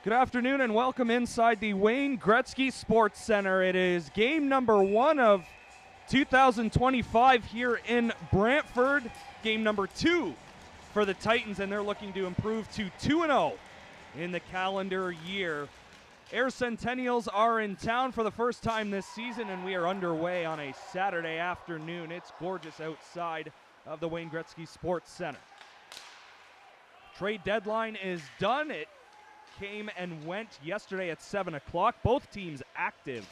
Good afternoon and welcome inside the Wayne Gretzky Sports Center. It is game number 1 of 2025 here in Brantford. Game number 2 for the Titans, and they're looking to improve to 2-0 in the calendar year. Air Centennials are in town for the first time this season, and we are underway on a Saturday afternoon. It's gorgeous outside of the Wayne Gretzky Sports Center. Trade deadline is done. It came and went yesterday at 7 o'clock. Both teams active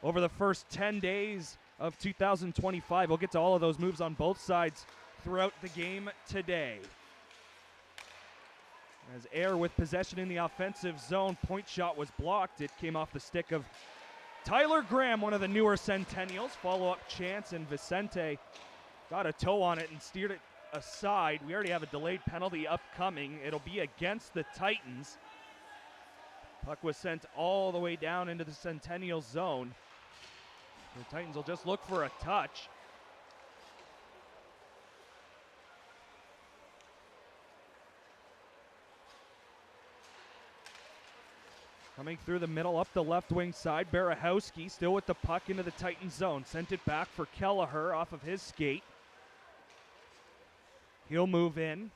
over the first 10 days of 2025. We'll get to all of those moves on both sides throughout the game today. As Air with possession in the offensive zone, point shot was blocked. It came off the stick of Tyler Graham, one of the newer Centennials. Follow-up chance, and Vicente got a toe on it and steered it aside. We already have a delayed penalty upcoming. It'll be against the Titans. Puck was sent all the way down into the Centennial zone. The Titans will just look for a touch. Coming through the middle, up the left wing side, Barahowski still with the puck into the Titans zone. Sent it back for Kelleher off of his skate. He'll move in.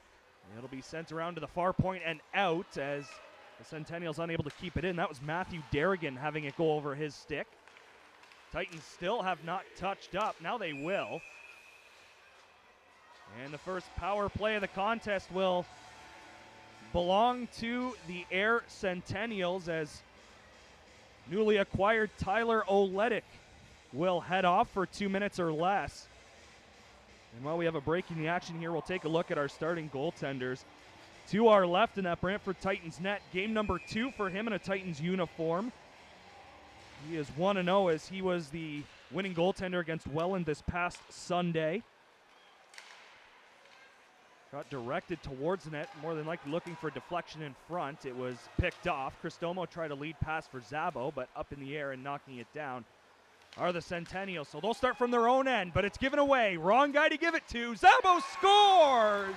It'll be sent around to the far point and out as the Centennials unable to keep it in. That was Matthew Derrigan having it go over his stick. Titans still have not touched up. Now they will. And the first power play of the contest will belong to the Air Centennials as newly acquired Tyler Oletic will head off for 2 minutes or less. And while we have a break in the action here, we'll take a look at our starting goaltenders. To our left in that Brantford Titans net, game number 2 for him in a Titans uniform. He is 1-0 as he was the winning goaltender against Welland this past Sunday. Got directed towards the net, more than likely looking for a deflection in front. It was picked off. Cristomo tried a lead pass for Zabo, but up in the air and knocking it down are the Centennials. So they'll start from their own end, but it's given away. Wrong guy to give it to. Zabo scores!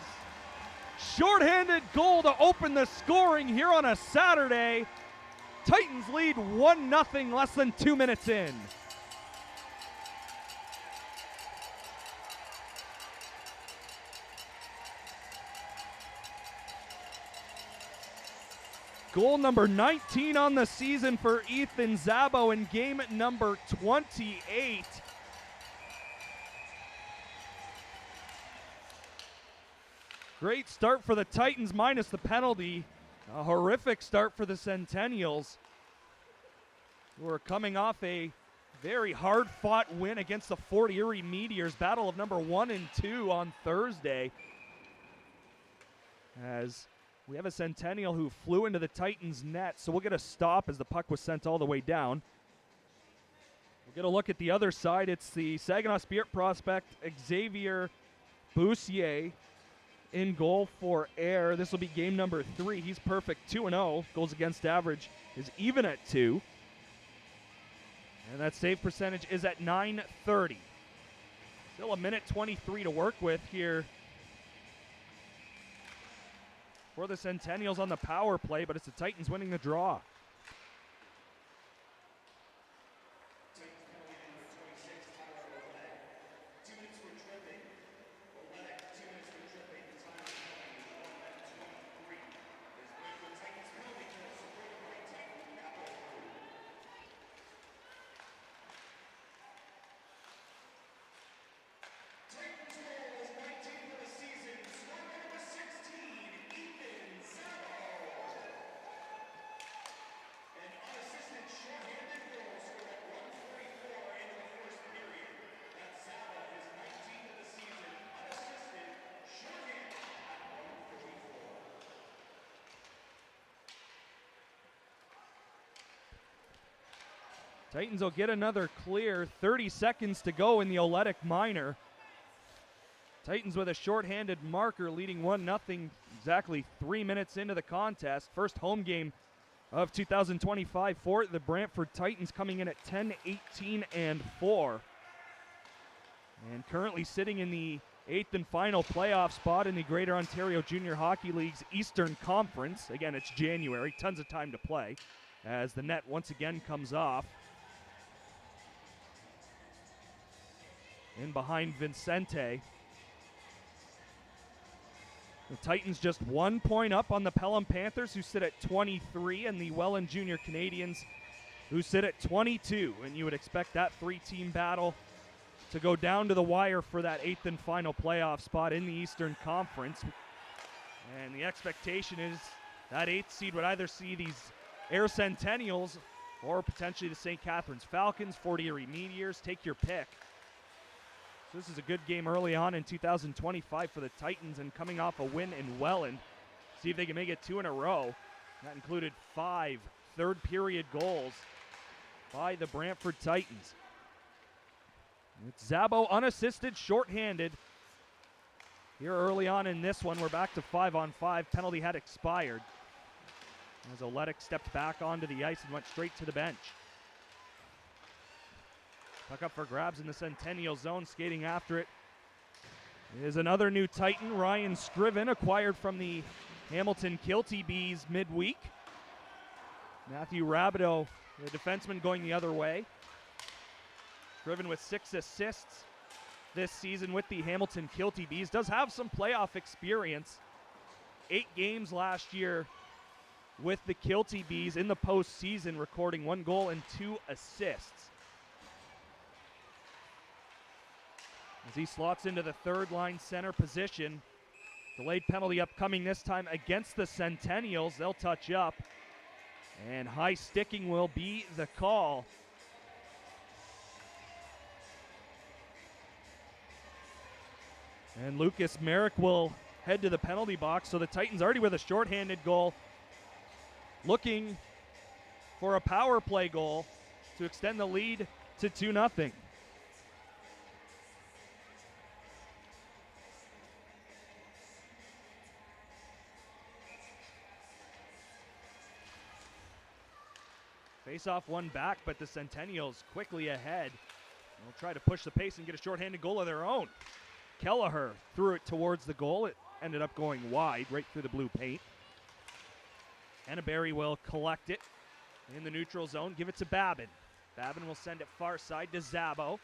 Shorthanded goal to open the scoring here on a Saturday. Titans lead 1-0 less than 2 minutes in. Goal number 19 on the season for Ethan Zabo in game number 28. Great start for the Titans minus the penalty. A horrific start for the Centennials, who are coming off a very hard-fought win against the Fort Erie Meteors, battle of number 1 and 2 on Thursday. As we have a Centennial who flew into the Titans' net, so we'll get a stop as the puck was sent all the way down. We'll get a look at the other side. It's the Saginaw Spirit prospect Xavier Boussier in goal for Air. This will be game number 3. He's perfect, 2-0. Goals against average is even at 2. And that save percentage is at .930. Still a minute 23 to work with here for the Centennials on the power play, but it's the Titans winning the draw. Titans will get another clear. 30 seconds to go in the Oletic minor. Titans with a shorthanded marker leading 1-0 exactly 3 minutes into the contest. First home game of 2025 for the Brantford Titans, coming in at 10-18-4. And currently sitting in the eighth and final playoff spot in the Greater Ontario Junior Hockey League's Eastern Conference. Again, it's January, tons of time to play as the net once again comes off. In behind Vicente. The Titans just 1 point up on the Pelham Panthers, who sit at 23, and the Welland Junior Canadians, who sit at 22. And you would expect that three-team battle to go down to the wire for that eighth and final playoff spot in the Eastern Conference. And the expectation is that eighth seed would either see these Air Centennials or potentially the St. Catharines Falcons, Fort Erie Meteors, take your pick. So this is a good game early on in 2025 for the Titans, and coming off a win in Welland, see if they can make it 2 in a row. That included 5 third-period goals by the Brantford Titans. It's Zabo unassisted, shorthanded. Here early on in this one, we're back to 5-on-5. Penalty had expired as Oletic stepped back onto the ice and went straight to the bench. Puck up for grabs in the Centennial zone. Skating after it is another new Titan, Ryan Scriven, acquired from the Hamilton Kilty Bees midweek. Matthew Rabideau, the defenseman, going the other way. Scriven with 6 assists this season with the Hamilton Kilty Bees. Does have some playoff experience. 8 games last year with the Kilty Bees in the postseason, recording 1 goal and 2 assists. As he slots into the third-line center position. Delayed penalty upcoming this time against the Centennials. They'll touch up, and high sticking will be the call. And Lucas Merrick will head to the penalty box. So the Titans already with a shorthanded goal, looking for a power play goal to extend the lead to 2-0. Face-off one back, but the Centennials quickly ahead. They'll try to push the pace and get a shorthanded goal of their own. Kelleher threw it towards the goal. It ended up going wide, right through the blue paint. Henneberry will collect it in the neutral zone, give it to Babin. Babin will send it far side to Zabo.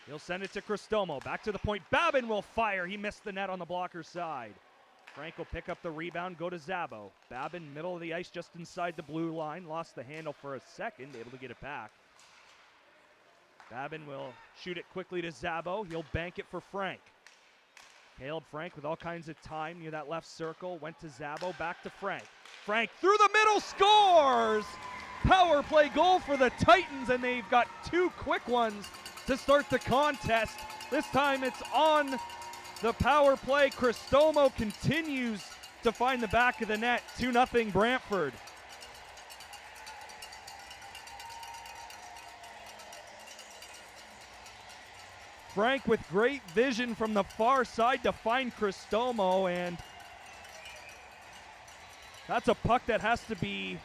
He'll send it to Cristomo. Back to the point. Babin will fire. He missed the net on the blocker side. Frank will pick up the rebound, go to Zabo. Babin, middle of the ice, just inside the blue line. Lost the handle for a second, able to get it back. Babin will shoot it quickly to Zabo. He'll bank it for Frank. Hailed Frank with all kinds of time near that left circle. Went to Zabo, back to Frank. Frank through the middle, scores! Power play goal for the Titans, and they've got 2 quick ones to start the contest. This time it's on the power play. Cristomo continues to find the back of the net. 2-0 Brantford. Frank with great vision from the far side to find Cristomo, and that's a puck that has to be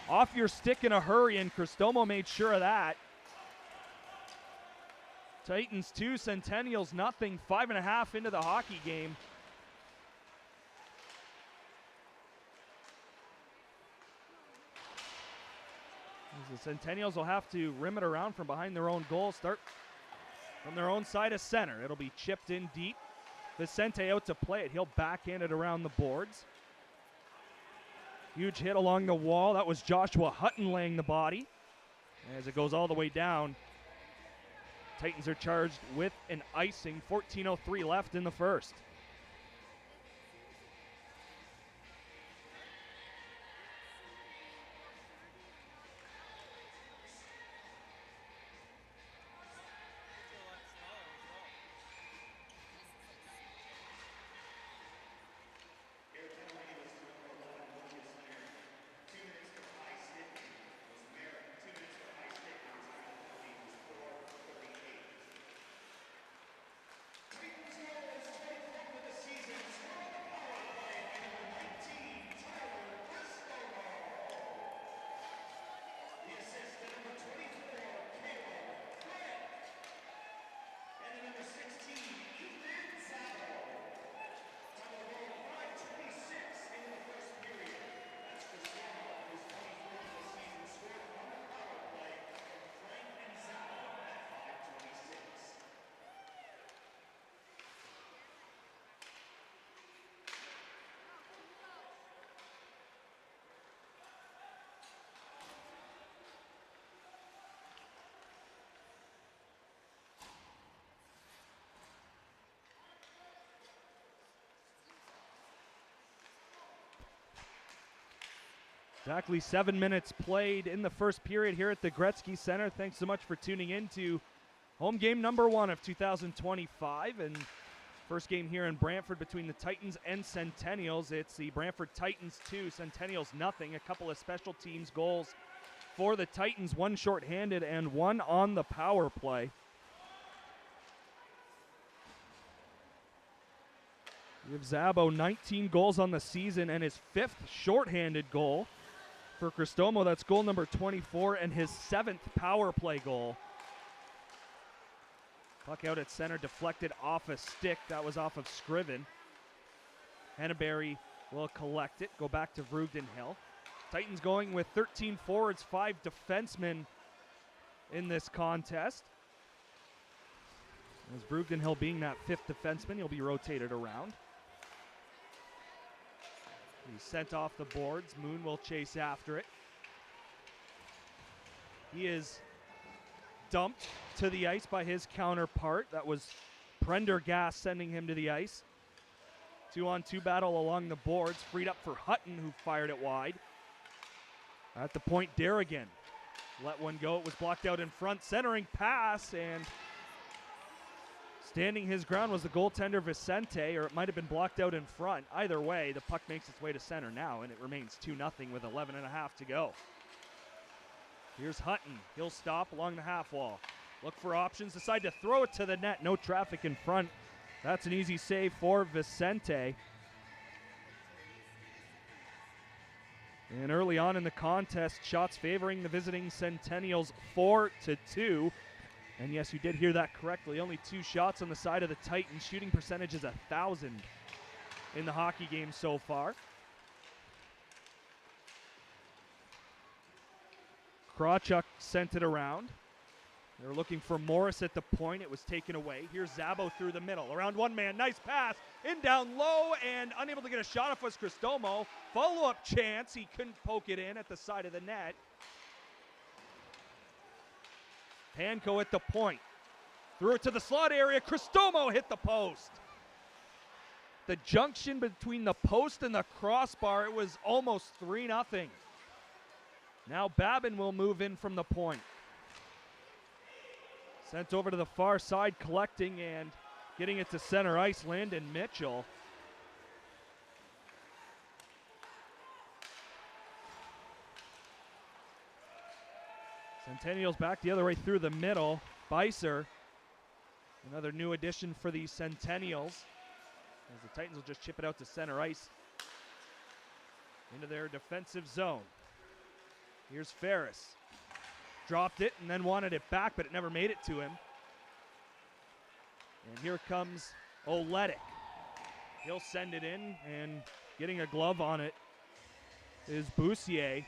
off your stick in a hurry, and Cristomo made sure of that. Titans 2, Centennials nothing, 5.5 into the hockey game. The Centennials will have to rim it around from behind their own goal, start from their own side of center. It'll be chipped in deep. Vicente out to play it. He'll backhand it around the boards. Huge hit along the wall. That was Joshua Hutton laying the body. As it goes all the way down, Titans are charged with an icing. 14:03 left in the first. Exactly 7 minutes played in the first period here at the Gretzky Center. Thanks so much for tuning in to home game number 1 of 2025. And first game here in Brantford between the Titans and Centennials. It's the Brantford Titans 2, Centennials nothing. A couple of special teams goals for the Titans, one shorthanded and one on the power play. We have Zabo 19 goals on the season and his 5th shorthanded goal. For Cristomo, that's goal number 24 and his 7th power play goal. Puck out at center, deflected off a stick. That was off of Scriven. Henneberry will collect it, go back to Vrugdenhill. Titans going with 13 forwards, 5 defensemen in this contest. As Vrugdenhill being that 5th defenseman, he'll be rotated around. He's sent off the boards. Moon will chase after it. He is dumped to the ice by his counterpart. That was Prendergast sending him to the ice. 2-on-2 battle along the boards. Freed up for Hutton, who fired it wide. At the point, Darrigan let one go. It was blocked out in front. Centering pass, and standing his ground was the goaltender Vicente, or it might have been blocked out in front. Either way, the puck makes its way to center now, and it remains 2-0 with 11 and a half to go. Here's Hutton. He'll stop along the half wall. Look for options. Decide to throw it to the net. No traffic in front. That's an easy save for Vicente. And early on in the contest, shots favoring the visiting Centennials 4-2. And yes, you did hear that correctly. Only 2 shots on the side of the Titans. Shooting percentage is 1,000 in the hockey game so far. Krawchuk sent it around. They were looking for Morris at the point. It was taken away. Here's Zabo through the middle. Around one man. Nice pass. In down low and unable to get a shot off was Cristomo. Follow-up chance. He couldn't poke it in at the side of the net. Panko at the point. Threw it to the slot area. Cristomo hit the post. The junction between the post and the crossbar, it was almost 3-0. Now Babin will move in from the point. Sent over to the far side, collecting and getting it to center ice, Landon Mitchell. Centennials back the other way through the middle. Beiser, another new addition for the Centennials. As the Titans will just chip it out to center ice into their defensive zone. Here's Ferris. Dropped it and then wanted it back, but it never made it to him. And here comes Oletic. He'll send it in, and getting a glove on it is Boussier.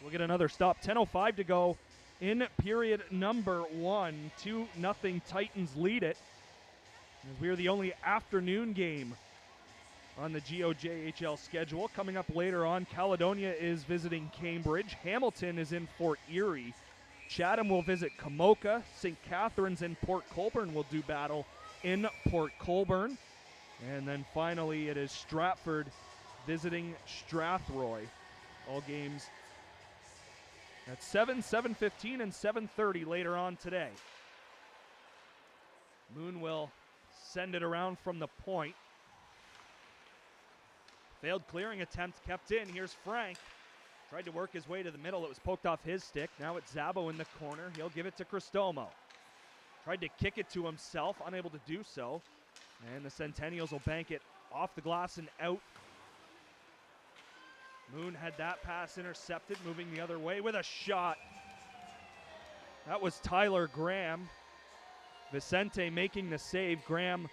We'll get another stop. 10:05 to go in period number 1. 2-0 Titans lead it. As we are the only afternoon game on the GOJHL schedule. Coming up later on, Caledonia is visiting Cambridge. Hamilton is in Fort Erie. Chatham will visit Kamoka. St. Catharines and Port Colborne will do battle in Port Colborne. And then finally, it is Stratford visiting Strathroy. All games at 7, 7:15, and 7:30 later on today. Moon will send it around from the point. Failed clearing attempt, kept in. Here's Frank. Tried to work his way to the middle. It was poked off his stick. Now it's Zabo in the corner. He'll give it to Cristomo. Tried to kick it to himself, unable to do so. And the Centennials will bank it off the glass and out. Moon had that pass intercepted, moving the other way with a shot. That was Tyler Graham. Vicente making the save. Graham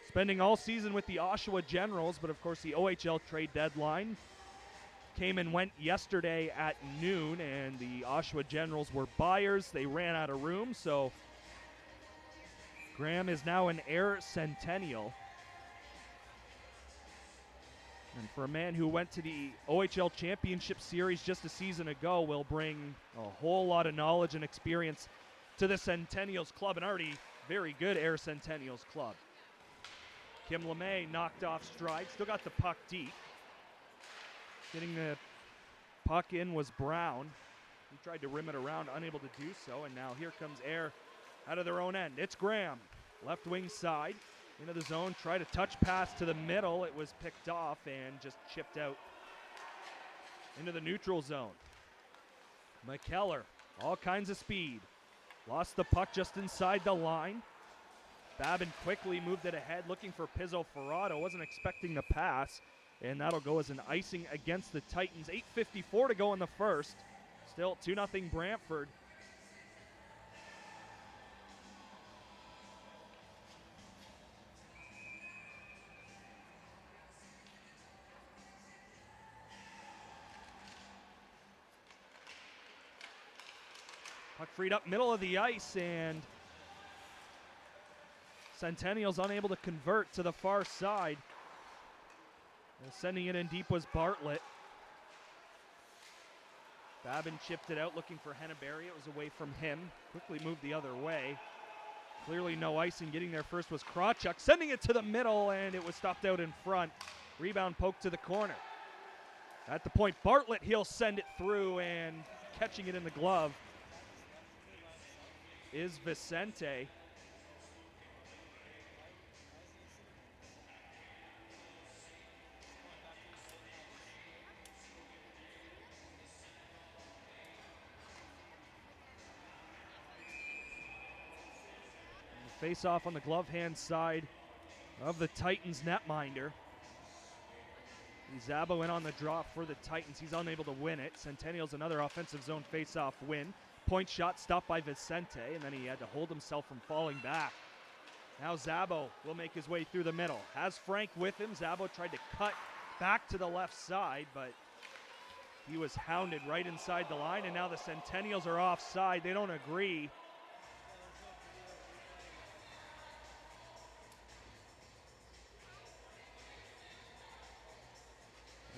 spending all season with the Oshawa Generals, but of course the OHL trade deadline came and went yesterday at noon, and the Oshawa Generals were buyers. They ran out of room, so Graham is now an Air Centennial. And for a man who went to the OHL Championship Series just a season ago, will bring a whole lot of knowledge and experience to the Centennials club, an already very good Air Centennials club. Kim LeMay knocked off stride, still got the puck deep. Getting the puck in was Brown. He tried to rim it around, unable to do so, and now here comes Air out of their own end. It's Graham, left wing side, into the zone, try to touch pass to the middle. It was picked off and just chipped out into the neutral zone. McKellar, all kinds of speed. Lost the puck just inside the line. Babin quickly moved it ahead, looking for Pizzo Ferrado. Wasn't expecting the pass, and that'll go as an icing against the Titans. 8:54 to go in the first. Still 2-0 Brantford. Puck freed up middle of the ice, and Centennials unable to convert to the far side. And sending it in deep was Bartlett. Babin chipped it out looking for Henneberry. It was away from him. Quickly moved the other way. Clearly no icing. Getting there first was Krawchuk. Sending it to the middle, and it was stopped out in front. Rebound poked to the corner. At the point, Bartlett, he'll send it through, and catching it in the glove is Vicente. Face off on the glove hand side of the Titans netminder. Zabo in on the draw for the Titans. He's unable to win it. Centennials another offensive zone face-off win. Point shot stopped by Vicente, and then he had to hold himself from falling back. Now Zabo will make his way through the middle. Has Frank with him. Zabo tried to cut back to the left side, but he was hounded right inside the line, and now the Centennials are offside. They don't agree.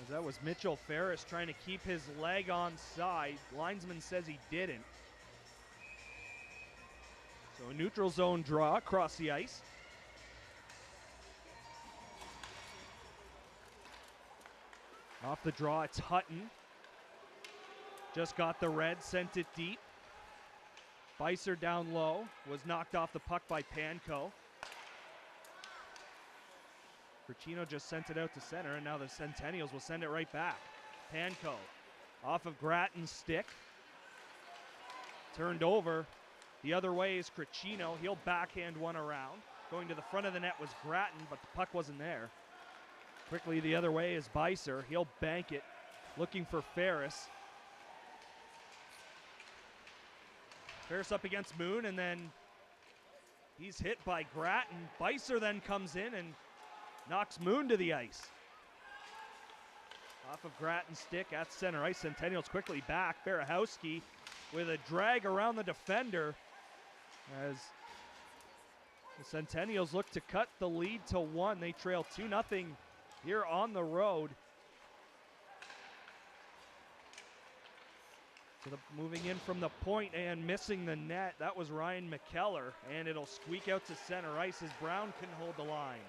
That was Mitchell Ferris trying to keep his leg on side. Linesman says he didn't. So a neutral zone draw across the ice. Off the draw, it's Hutton. Just got the red, sent it deep. Beiser down low, was knocked off the puck by Panko. Cricino just sent it out to center, and now the Centennials will send it right back. Panko off of Gratton's stick. Turned over. The other way is Cricino. He'll backhand one around. Going to the front of the net was Gratton, but the puck wasn't there. Quickly the other way is Beiser. He'll bank it, looking for Ferris. Ferris up against Moon, and then he's hit by Gratton. Beiser then comes in and knocks Moon to the ice. Off of Gratton's stick at center ice. Centennials quickly back. Barahowski with a drag around the defender as the Centennials look to cut the lead to 1. They trail 2-0 here on the road. So moving in from the point and missing the net, that was Ryan McKellar, and it'll squeak out to center ice as Brown can hold the line.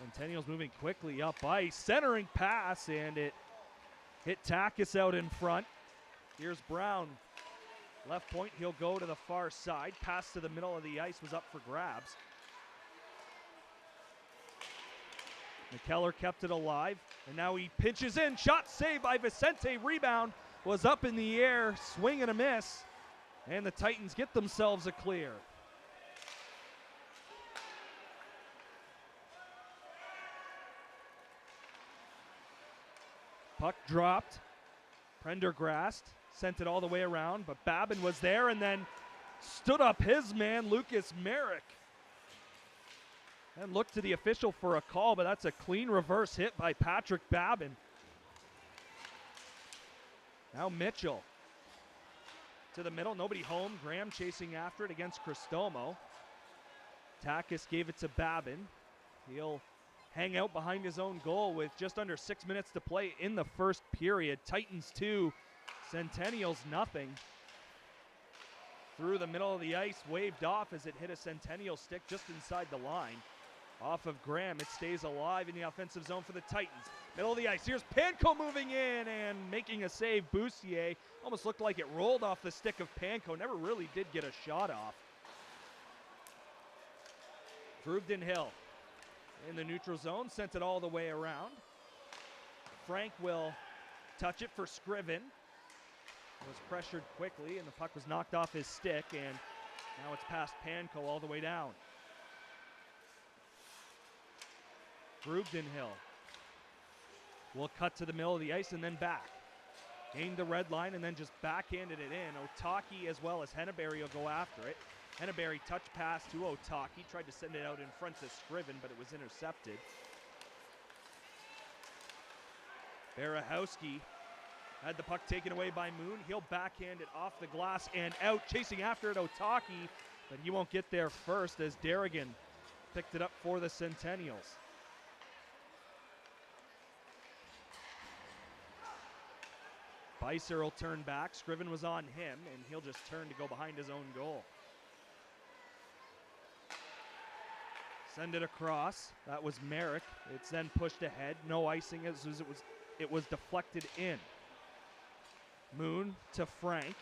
Centennials moving quickly up ice, centering pass, and it hit Takis out in front. Here's Brown, left point, he'll go to the far side. Pass to the middle of the ice was up for grabs. McKellar kept it alive, and now he pinches in. Shot saved by Vicente. Rebound was up in the air, swing and a miss, and the Titans get themselves a clear. Puck dropped. Prendergrast sent it all the way around, but Babin was there and then stood up his man, Lucas Merrick. And looked to the official for a call, but that's a clean reverse hit by Patrick Babin. Now Mitchell to the middle, nobody home. Graham chasing after it against Cristomo. Takis gave it to Babin. He'll hang out behind his own goal with just under 6 minutes to play in the first period. Titans 2, Centennials nothing. Through the middle of the ice, waved off as it hit a Centennial stick just inside the line. Off of Graham, it stays alive in the offensive zone for the Titans. Middle of the ice, here's Panko moving in and making a save. Boussier almost looked like it rolled off the stick of Panko, never really did get a shot off. Grooved Hill in the neutral zone, sent it all the way around. Frank will touch it for Scriven. Was pressured quickly and the puck was knocked off his stick, and now it's past Panko all the way down. Hill will cut to the middle of the ice and then back. Gained the red line and then just backhanded it in. Otaki as well as Henneberry will go after it. Henneberry touch pass to Otaki, tried to send it out in front to Scriven, but it was intercepted. Barahowski had the puck taken away by Moon. He'll backhand it off the glass and out. Chasing after it, Otaki, but he won't get there first as Derrigan picked it up for the Centennials. Beiser will turn back. Scriven was on him, and he'll just turn to go behind his own goal. Send it across. That was Merrick. It's then pushed ahead. No icing as it was deflected in. Moon to Frank.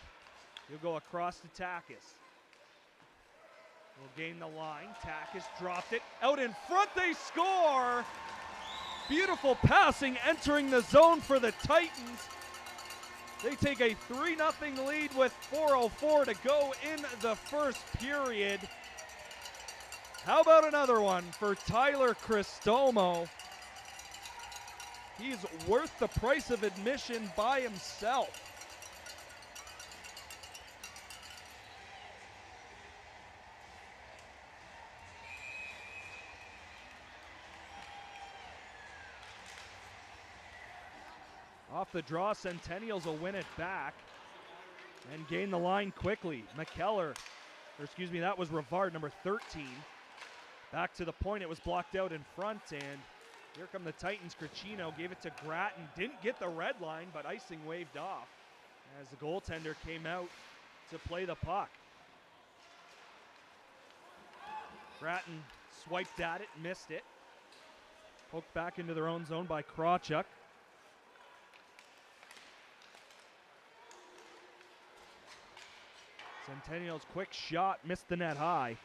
He'll go across to Takis. Will gain the line. Takis dropped it. Out in front, they score! Beautiful passing entering the zone for the Titans. They take a 3-0 lead with 4:04 to go in the first period. How about another one for Tyler Cristomo? He's worth the price of admission by himself. Off the draw, Centennials will win it back and gain the line quickly. That was Rivard, number 13. Back to the point, it was blocked out in front, and here come the Titans. Cricino gave it to Grattan, didn't get the red line, but icing waved off as the goaltender came out to play the puck. Grattan swiped at it, missed it. Poked back into their own zone by Krawchuk. Centennials' quick shot missed the net high.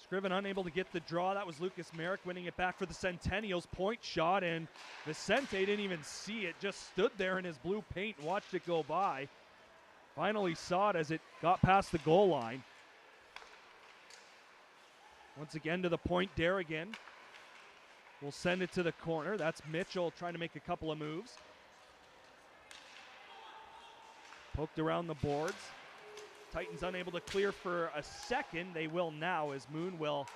Scriven unable to get the draw. That was Lucas Merrick winning it back for the Centennials. Point shot, and Vicente didn't even see it. Just stood there in his blue paint and watched it go by. Finally saw it as it got past the goal line. Once again to the point, Derrigan will send it to the corner. That's Mitchell trying to make a couple of moves. Poked around the boards. Titans unable to clear for a second. They will now as Moon will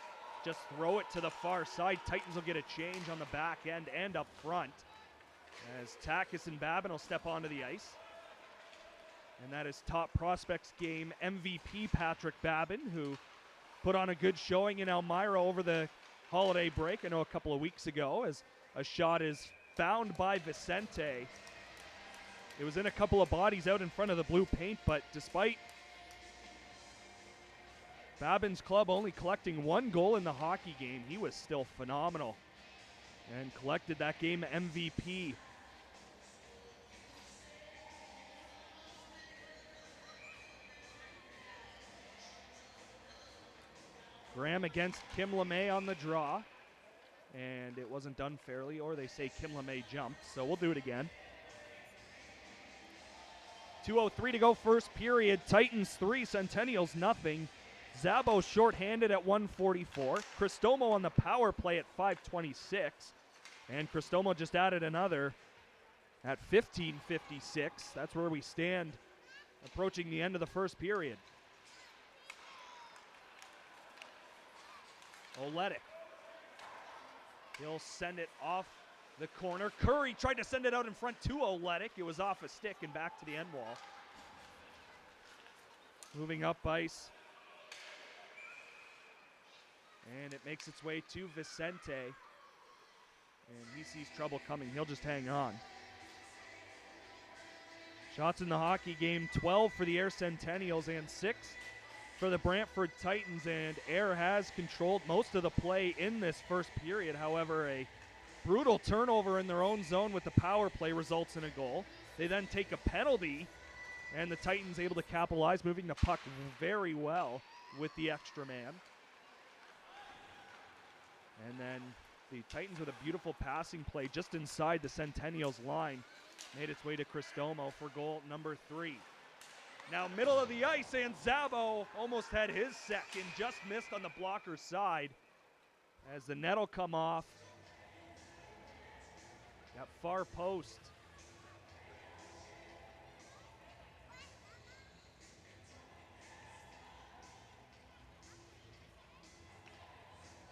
just throw it to the far side. Titans will get a change on the back end and up front as Takis and Babin will step onto the ice. And that is top prospects game MVP Patrick Babin, who put on a good showing in Elmira over the holiday break, I know a couple of weeks ago, as a shot is found by Vicente. It was in a couple of bodies out in front of the blue paint, but despite Babin's club only collecting one goal in the hockey game, he was still phenomenal and collected that game MVP. Graham against Kim LeMay on the draw, and it wasn't done fairly, or they say Kim LeMay jumped, so we'll do it again. 2:03 to go first period. Titans 3, Centennials nothing. Zabo shorthanded at 1:44. Cristomo on the power play at 5:26. And Cristomo just added another at 15:56. That's where we stand approaching the end of the first period. Oletic. He'll send it off the corner. Curry tried to send it out in front to Oletic. It was off a stick and back to the end wall. Moving up ice. And it makes its way to Vicente. And he sees trouble coming. He'll just hang on. Shots in the hockey game, 12 for the Air Centennials and 6 for the Brantford Titans. And Air has controlled most of the play in this first period. However, a brutal turnover in their own zone with the power play results in a goal. They then take a penalty, and the Titans able to capitalize, moving the puck very well with the extra man. And then the Titans with a beautiful passing play just inside the Centennials line. Made its way to Cristomo for goal number 3. Now middle of the ice, and Zabo almost had his second, just missed on the blocker's side. As the net will come off. That far post.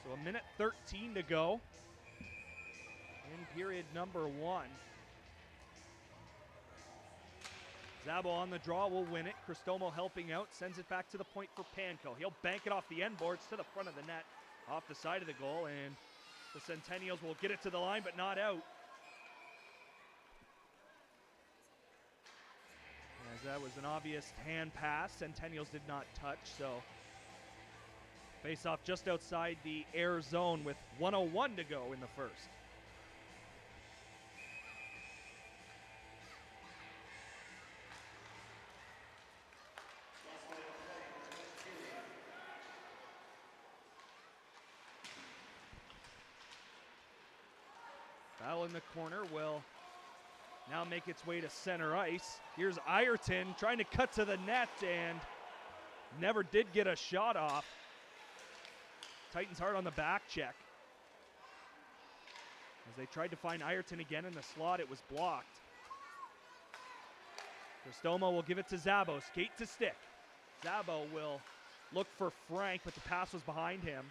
So 1:13 to go in period number 1. Zabo on the draw will win it. Cristomo helping out, sends it back to the point for Panko. He'll bank it off the end boards to the front of the net, off the side of the goal, and the Centennials will get it to the line, but not out. As that was an obvious hand pass, Centennials did not touch, so face off just outside the Air zone with 1:01 to go in the first. Foul in the corner will now make its way to center ice. Here's Ireton trying to cut to the net and never did get a shot off. Titans hard on the back check. As they tried to find Ireton again in the slot, it was blocked. Cristomo will give it to Zabo, skate to stick. Zabo will look for Frank, but the pass was behind him.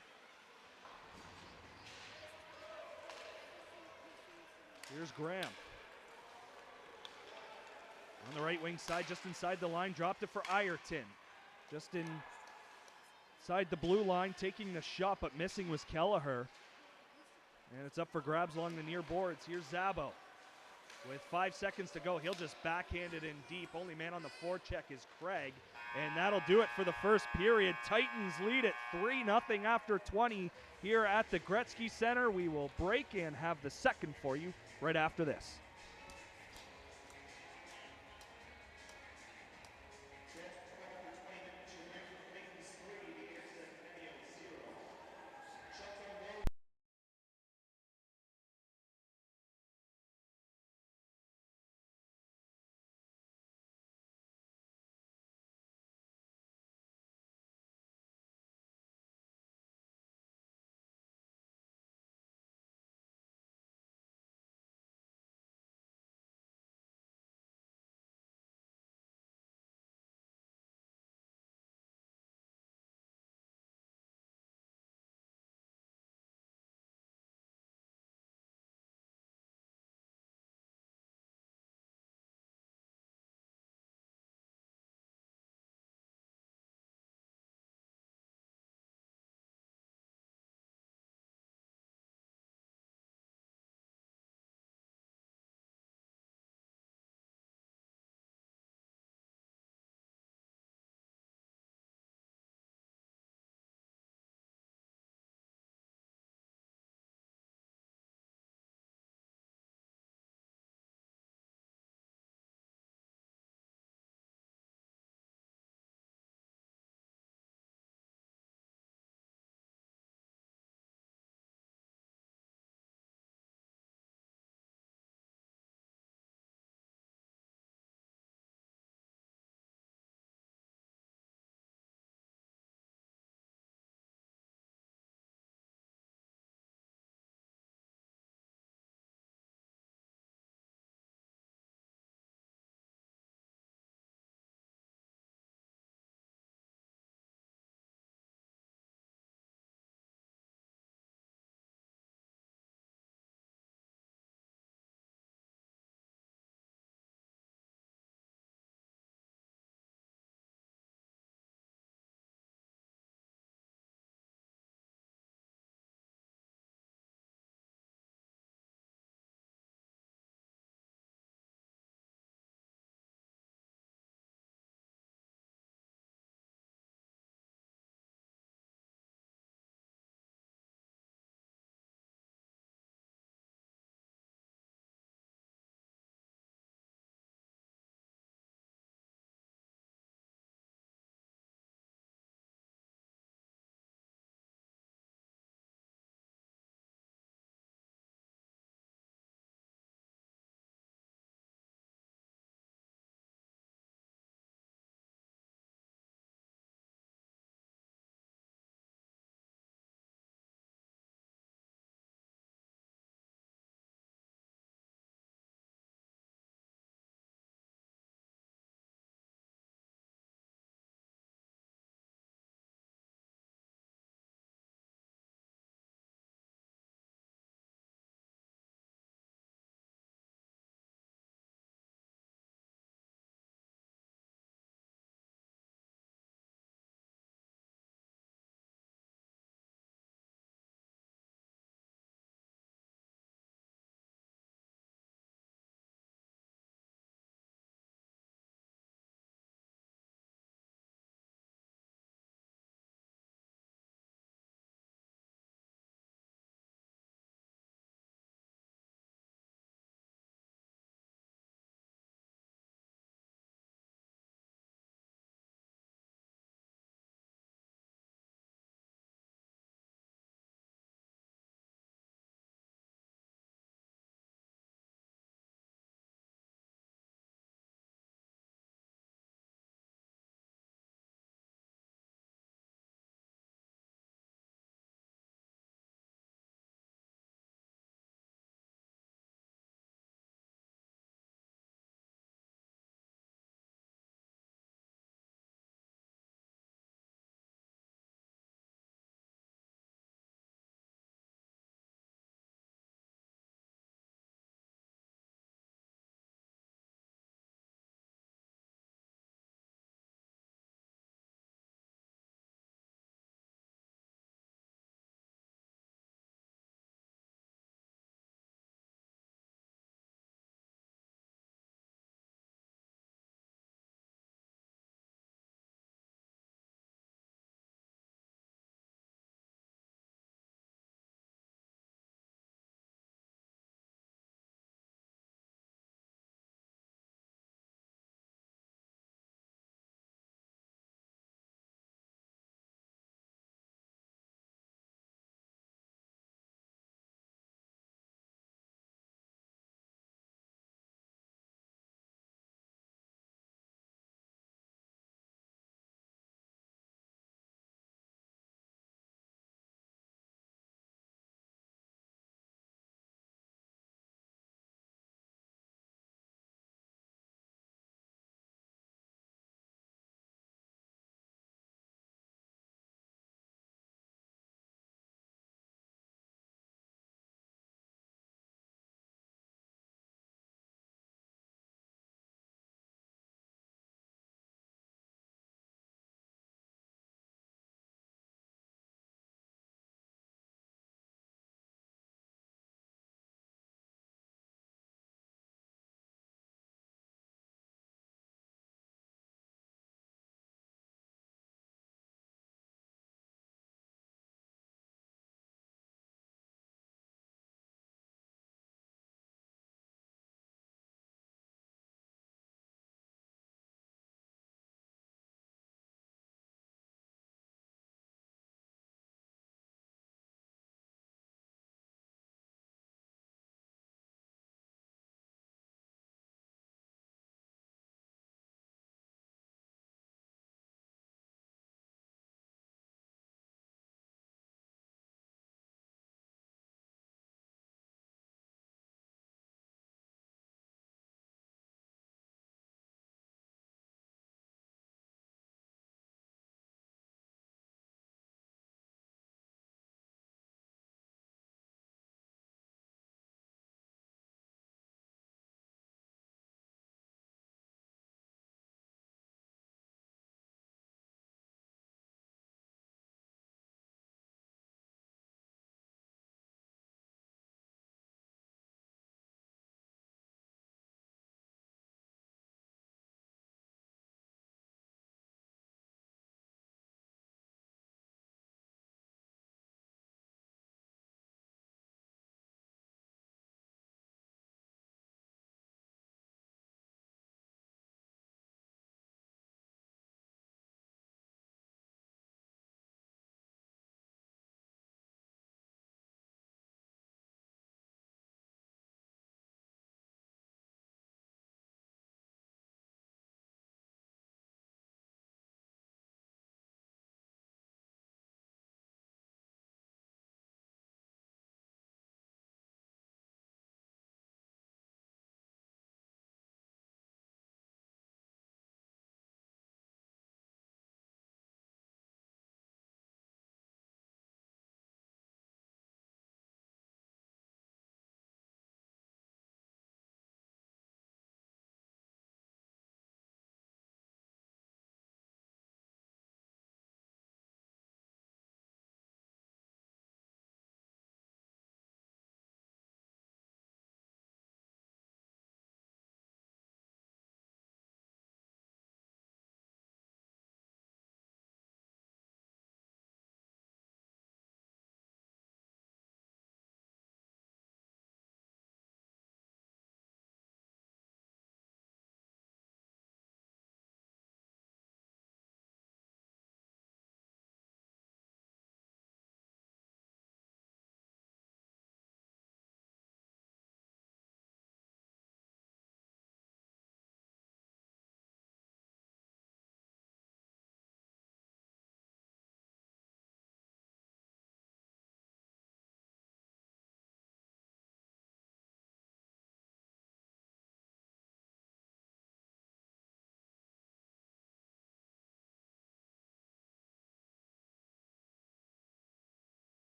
Here's Graham. On the right wing side, just inside the line, dropped it for Ireton. Just inside the blue line, taking the shot, but missing was Kelleher. And it's up for grabs along the near boards. Here's Zabo. With 5 seconds to go, he'll just backhand it in deep. Only man on the forecheck is Craig. And that'll do it for the first period. Titans lead at 3-0 after 20 here at the Gretzky Center. We will break and have the second for you right after this.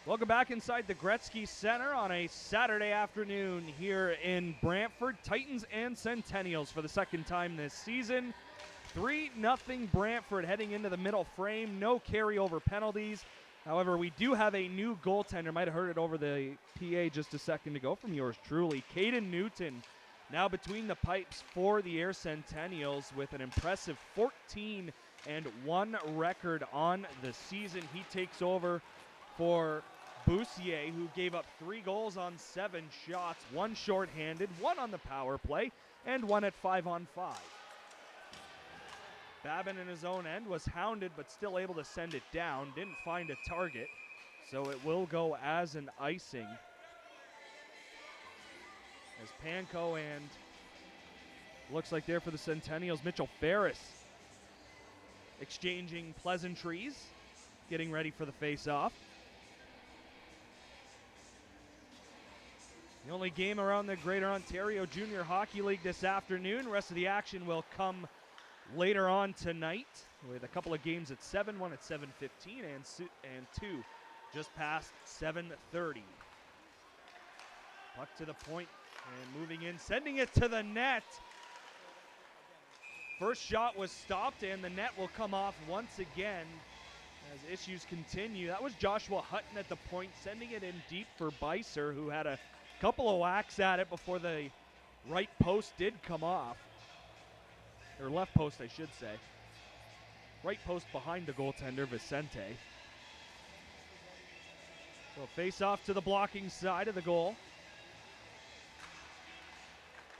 Welcome back inside the Gretzky Center on a Saturday afternoon here in Brantford. Titans and Centennials for the second time this season. 3-0 Brantford heading into the middle frame. No carryover penalties. However, we do have a new goaltender. Might have heard it over the PA just a second ago from yours truly. Caden Newton now between the pipes for the Air Centennials with an impressive 14-1 record on the season. He takes over for Boussier, who gave up 3 goals on 7 shots, 1 shorthanded, 1 on the power play, and 1 at 5-on-5. Babin in his own end was hounded, but still able to send it down. Didn't find a target, so it will go as an icing. As Panko and looks like there for the Centennials, Mitchell Ferris exchanging pleasantries, getting ready for the face-off. The only game around the Greater Ontario Junior Hockey League this afternoon. The rest of the action will come later on tonight with a couple of games at 7, one at 7:15, and 2 just past 7:30. Puck to the point and moving in, sending it to the net. First shot was stopped, and the net will come off once again as issues continue. That was Joshua Hutton at the point, sending it in deep for Beiser, who had a couple of whacks at it before the right post did come off. Or left post, I should say. Right post behind the goaltender, Vicente. So face off to the blocking side of the goal.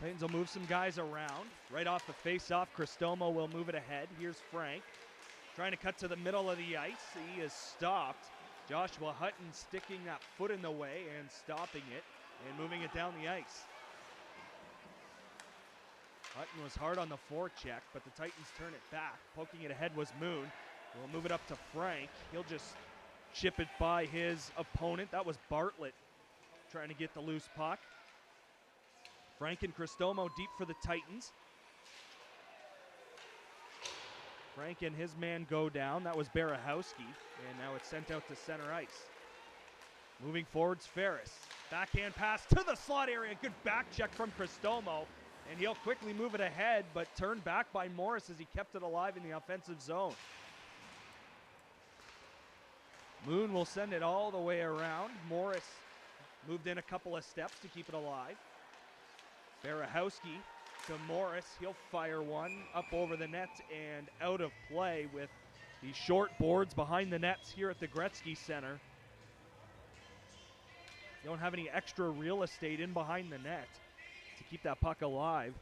Titans will move some guys around. Right off the face-off, Cristomo will move it ahead. Here's Frank, trying to cut to the middle of the ice. He is stopped. Joshua Hutton sticking that foot in the way and stopping it and moving it down the ice. Hutton was hard on the forecheck, but the Titans turn it back. Poking it ahead was Moon. We'll move it up to Frank. He'll just chip it by his opponent. That was Bartlett trying to get the loose puck. Frank and Cristomo deep for the Titans. Frank and his man go down. That was Barahowski, and now it's sent out to center ice. Moving forwards, Ferris. Backhand pass to the slot area. Good back check from Cristomo, and he'll quickly move it ahead, but turned back by Morris as he kept it alive in the offensive zone. Moon will send it all the way around. Morris moved in a couple of steps to keep it alive. Barahowski to Morris. He'll fire one up over the net and out of play with the short boards behind the nets here at the Gretzky Center. You don't have any extra real estate in behind the net to keep that puck alive.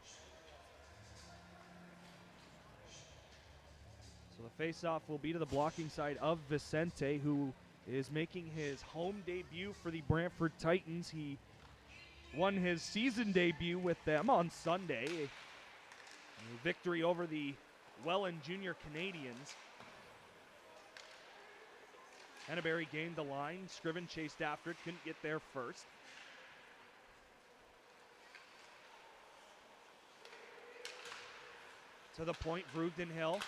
So the face-off will be to the blocking side of Vicente, who is making his home debut for the Brantford Titans. He won his season debut with them on Sunday. A victory over the Welland Junior Canadians. Henneberry gained the line. Scriven chased after it, couldn't get there first. To the point, Brugden Hill.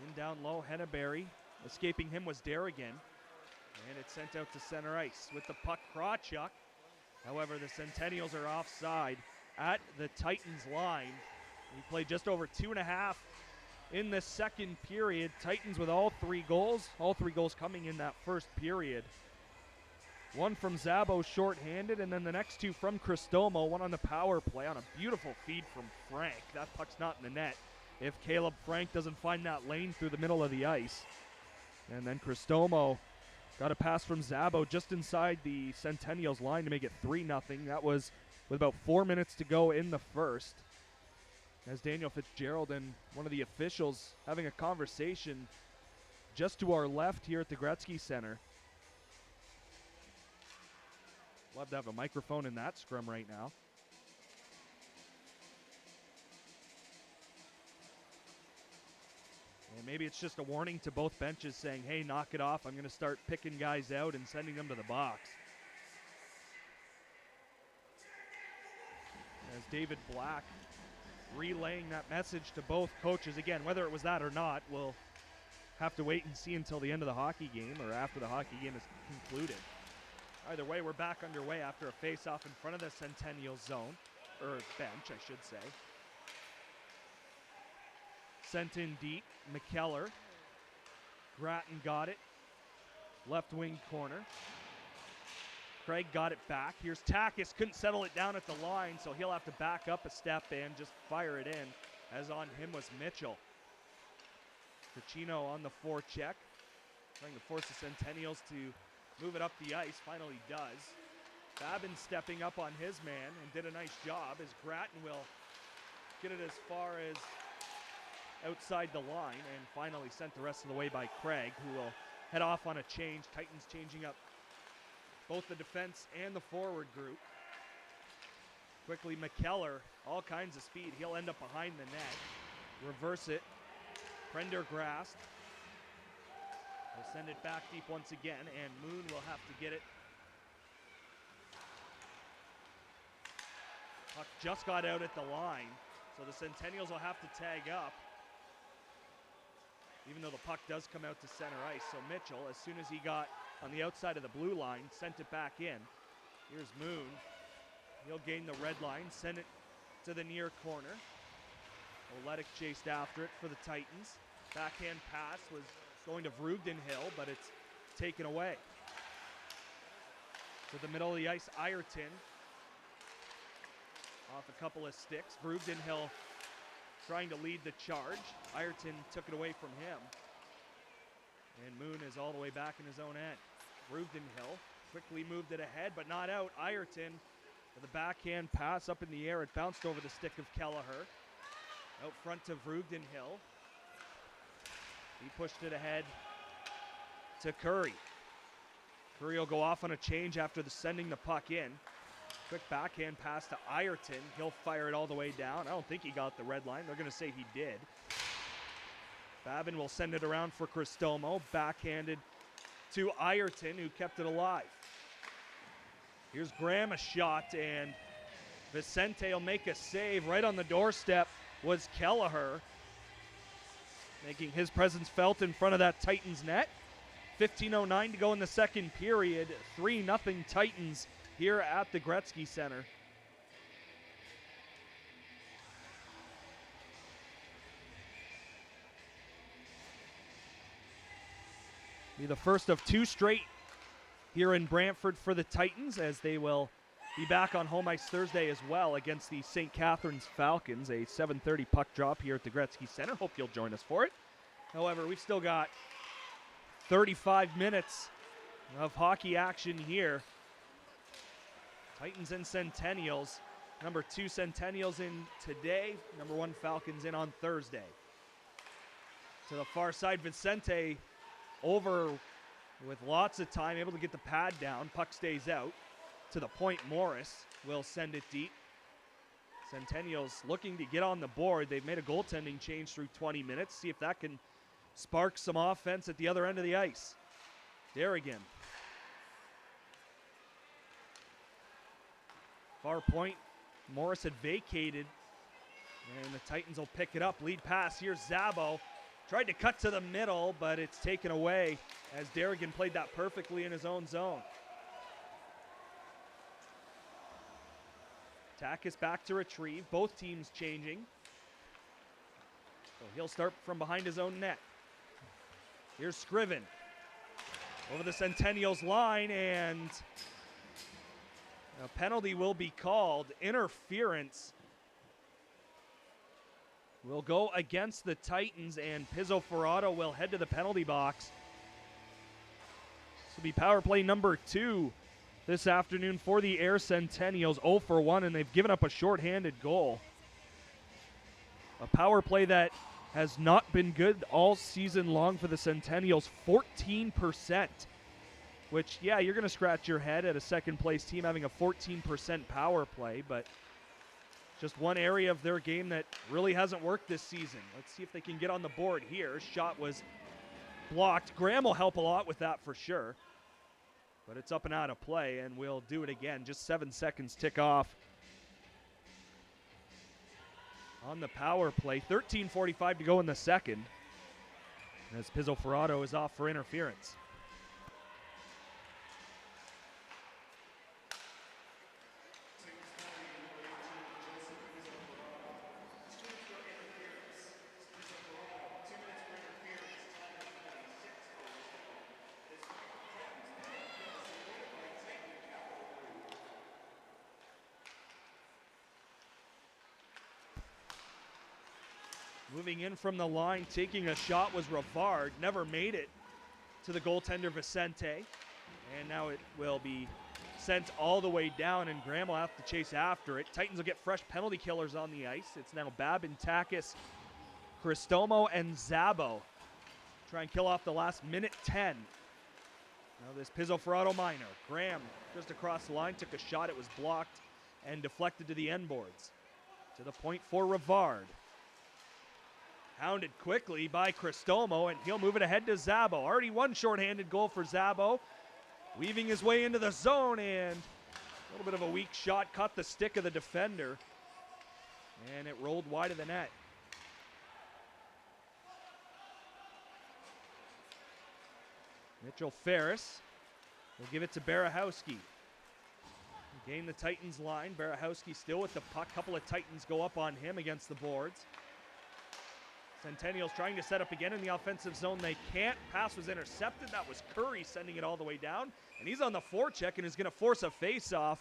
In down low, Henneberry. Escaping him was Darrigan. And it's sent out to center ice with the puck, Krawchuk. However, the Centennials are offside at the Titans line. We played just over 2.5 in the second period. Titans with all 3 goals coming in that first period. One from Zabo shorthanded, and then the next 2 from Cristomo, one on the power play on a beautiful feed from Frank. That puck's not in the net if Caleb Frank doesn't find that lane through the middle of the ice. And then Cristomo got a pass from Zabo just inside the Centennials line to make it 3-0. That was with about 4 minutes to go in the first. As Daniel Fitzgerald and one of the officials having a conversation just to our left here at the Gretzky Center. Love to have a microphone in that scrum right now. And maybe it's just a warning to both benches saying, hey, knock it off. I'm going to start picking guys out and sending them to the box. As David Black relaying that message to both coaches. Again, whether it was that or not, we'll have to wait and see until the end of the hockey game or after the hockey game is concluded. Either way, we're back underway after a face-off in front of the Centennial zone, or bench, I should say. Sent in deep, McKellar. Grattan got it. Left wing corner. Craig got it back. Here's Takis, couldn't settle it down at the line, so he'll have to back up a step and just fire it in, as on him was Mitchell. Ticino on the forecheck, trying to force the Centennials to move it up the ice. Finally does. Babin stepping up on his man and did a nice job as Grattan will get it as far as outside the line and finally sent the rest of the way by Craig, who will head off on a change. Titans changing up both the defense and the forward group. Quickly, McKellar, all kinds of speed. He'll end up behind the net. Reverse it. Prendergrast will send it back deep once again, and Moon will have to get it. Puck just got out at the line, so the Centennials will have to tag up, even though the puck does come out to center ice. So Mitchell, as soon as he got on the outside of the blue line, sent it back in. Here's Moon. He'll gain the red line, send it to the near corner. Oletic chased after it for the Titans. Backhand pass was going to Vrugdenhill, but it's taken away. To the middle of the ice, Ireton. Off a couple of sticks. Vrugdenhill trying to lead the charge. Ireton took it away from him. And Moon is all the way back in his own end. Vrugdenhill quickly moved it ahead, but not out. Ireton with a backhand pass up in the air. It bounced over the stick of Kelleher. Out front to Vrugdenhill. He pushed it ahead to Curry. Curry will go off on a change after sending the puck in. Quick backhand pass to Ireton. He'll fire it all the way down. I don't think he got the red line. They're going to say he did. Babin will send it around for Cristomo. Backhanded to Ireton, who kept it alive. Here's Graham, a shot, and Vicente will make a save. Right on the doorstep was Kelleher, making his presence felt in front of that Titans net. 15:09 to go in the second period. 3-0 Titans here at the Gretzky Center. Be the first of two straight here in Brantford for the Titans, as they will be back on home ice Thursday as well against the St. Catharines Falcons. A 7:30 puck drop here at the Gretzky Center. Hope you'll join us for it. However, we've still got 35 minutes of hockey action here. Titans and Centennials. Number 2 Centennials in today. Number 1 Falcons in on Thursday. To the far side, Vicente over with lots of time, able to get the pad down. Puck stays out. To the point, Morris will send it deep. Centennials looking to get on the board. They've made a goaltending change through 20 minutes. See if that can spark some offense at the other end of the ice. Derrigan. Far point, Morris had vacated, and the Titans will pick it up. Lead pass, here's Zabo. Tried to cut to the middle, but it's taken away as Derrigan played that perfectly in his own zone. Takis back to retrieve, both teams changing. So he'll start from behind his own net. Here's Scriven. Over the Centennials line, and a penalty will be called. Interference will go against the Titans, and Pizzo Ferrato will head to the penalty box. This will be power play number 2 this afternoon for the Air Centennials. 0 for 1, and they've given up a shorthanded goal. A power play that has not been good all season long for the Centennials. 14%, which, yeah, you're going to scratch your head at a second-place team having a 14% power play, but just one area of their game that really hasn't worked this season. Let's see if they can get on the board here. Shot was blocked. Graham will help a lot with that for sure, but it's up and out of play, and we'll do it again. Just 7 seconds tick off on the power play. 13:45 to go in the second. as Pizzoferrato is off for interference. Moving in from the line, taking a shot was Rivard. Never made it to the goaltender Vicente. And now it will be sent all the way down, and Graham will have to chase after it. Titans will get fresh penalty killers on the ice. It's now Babin, Takis, Cristomo, and Zabo. Try and kill off the last minute 10. Now this Pizzoferrato minor. Graham just across the line, took a shot. It was blocked and deflected to the end boards. To the point for Rivard. Hounded quickly by Cristomo, and he'll move it ahead to Zabo. Already one shorthanded goal for Zabo. Weaving his way into the zone, and a little bit of a weak shot. Caught the stick of the defender, and it rolled wide of the net. Mitchell Ferris will give it to Barahowski. Gain the Titans line. Barahowski still with the puck. Couple of Titans go up on him against the boards. Centennials trying to set up again in the offensive zone. They can't. Pass was intercepted. That was Curry sending it all the way down. And he's on the forecheck and is going to force a face-off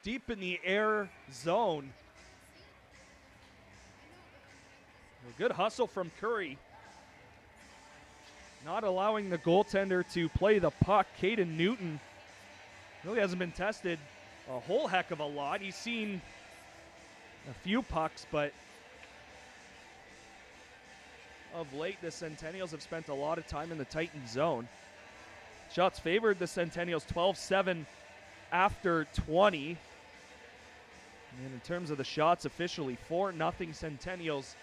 deep in the air zone. A good hustle from Curry. Not allowing the goaltender to play the puck. Caden Newton really hasn't been tested a whole heck of a lot. He's seen a few pucks, but of late, the Centennials have spent a lot of time in the Titan zone. Shots favored the Centennials 12-7 after 20. And in terms of the shots, officially 4-0 Centennials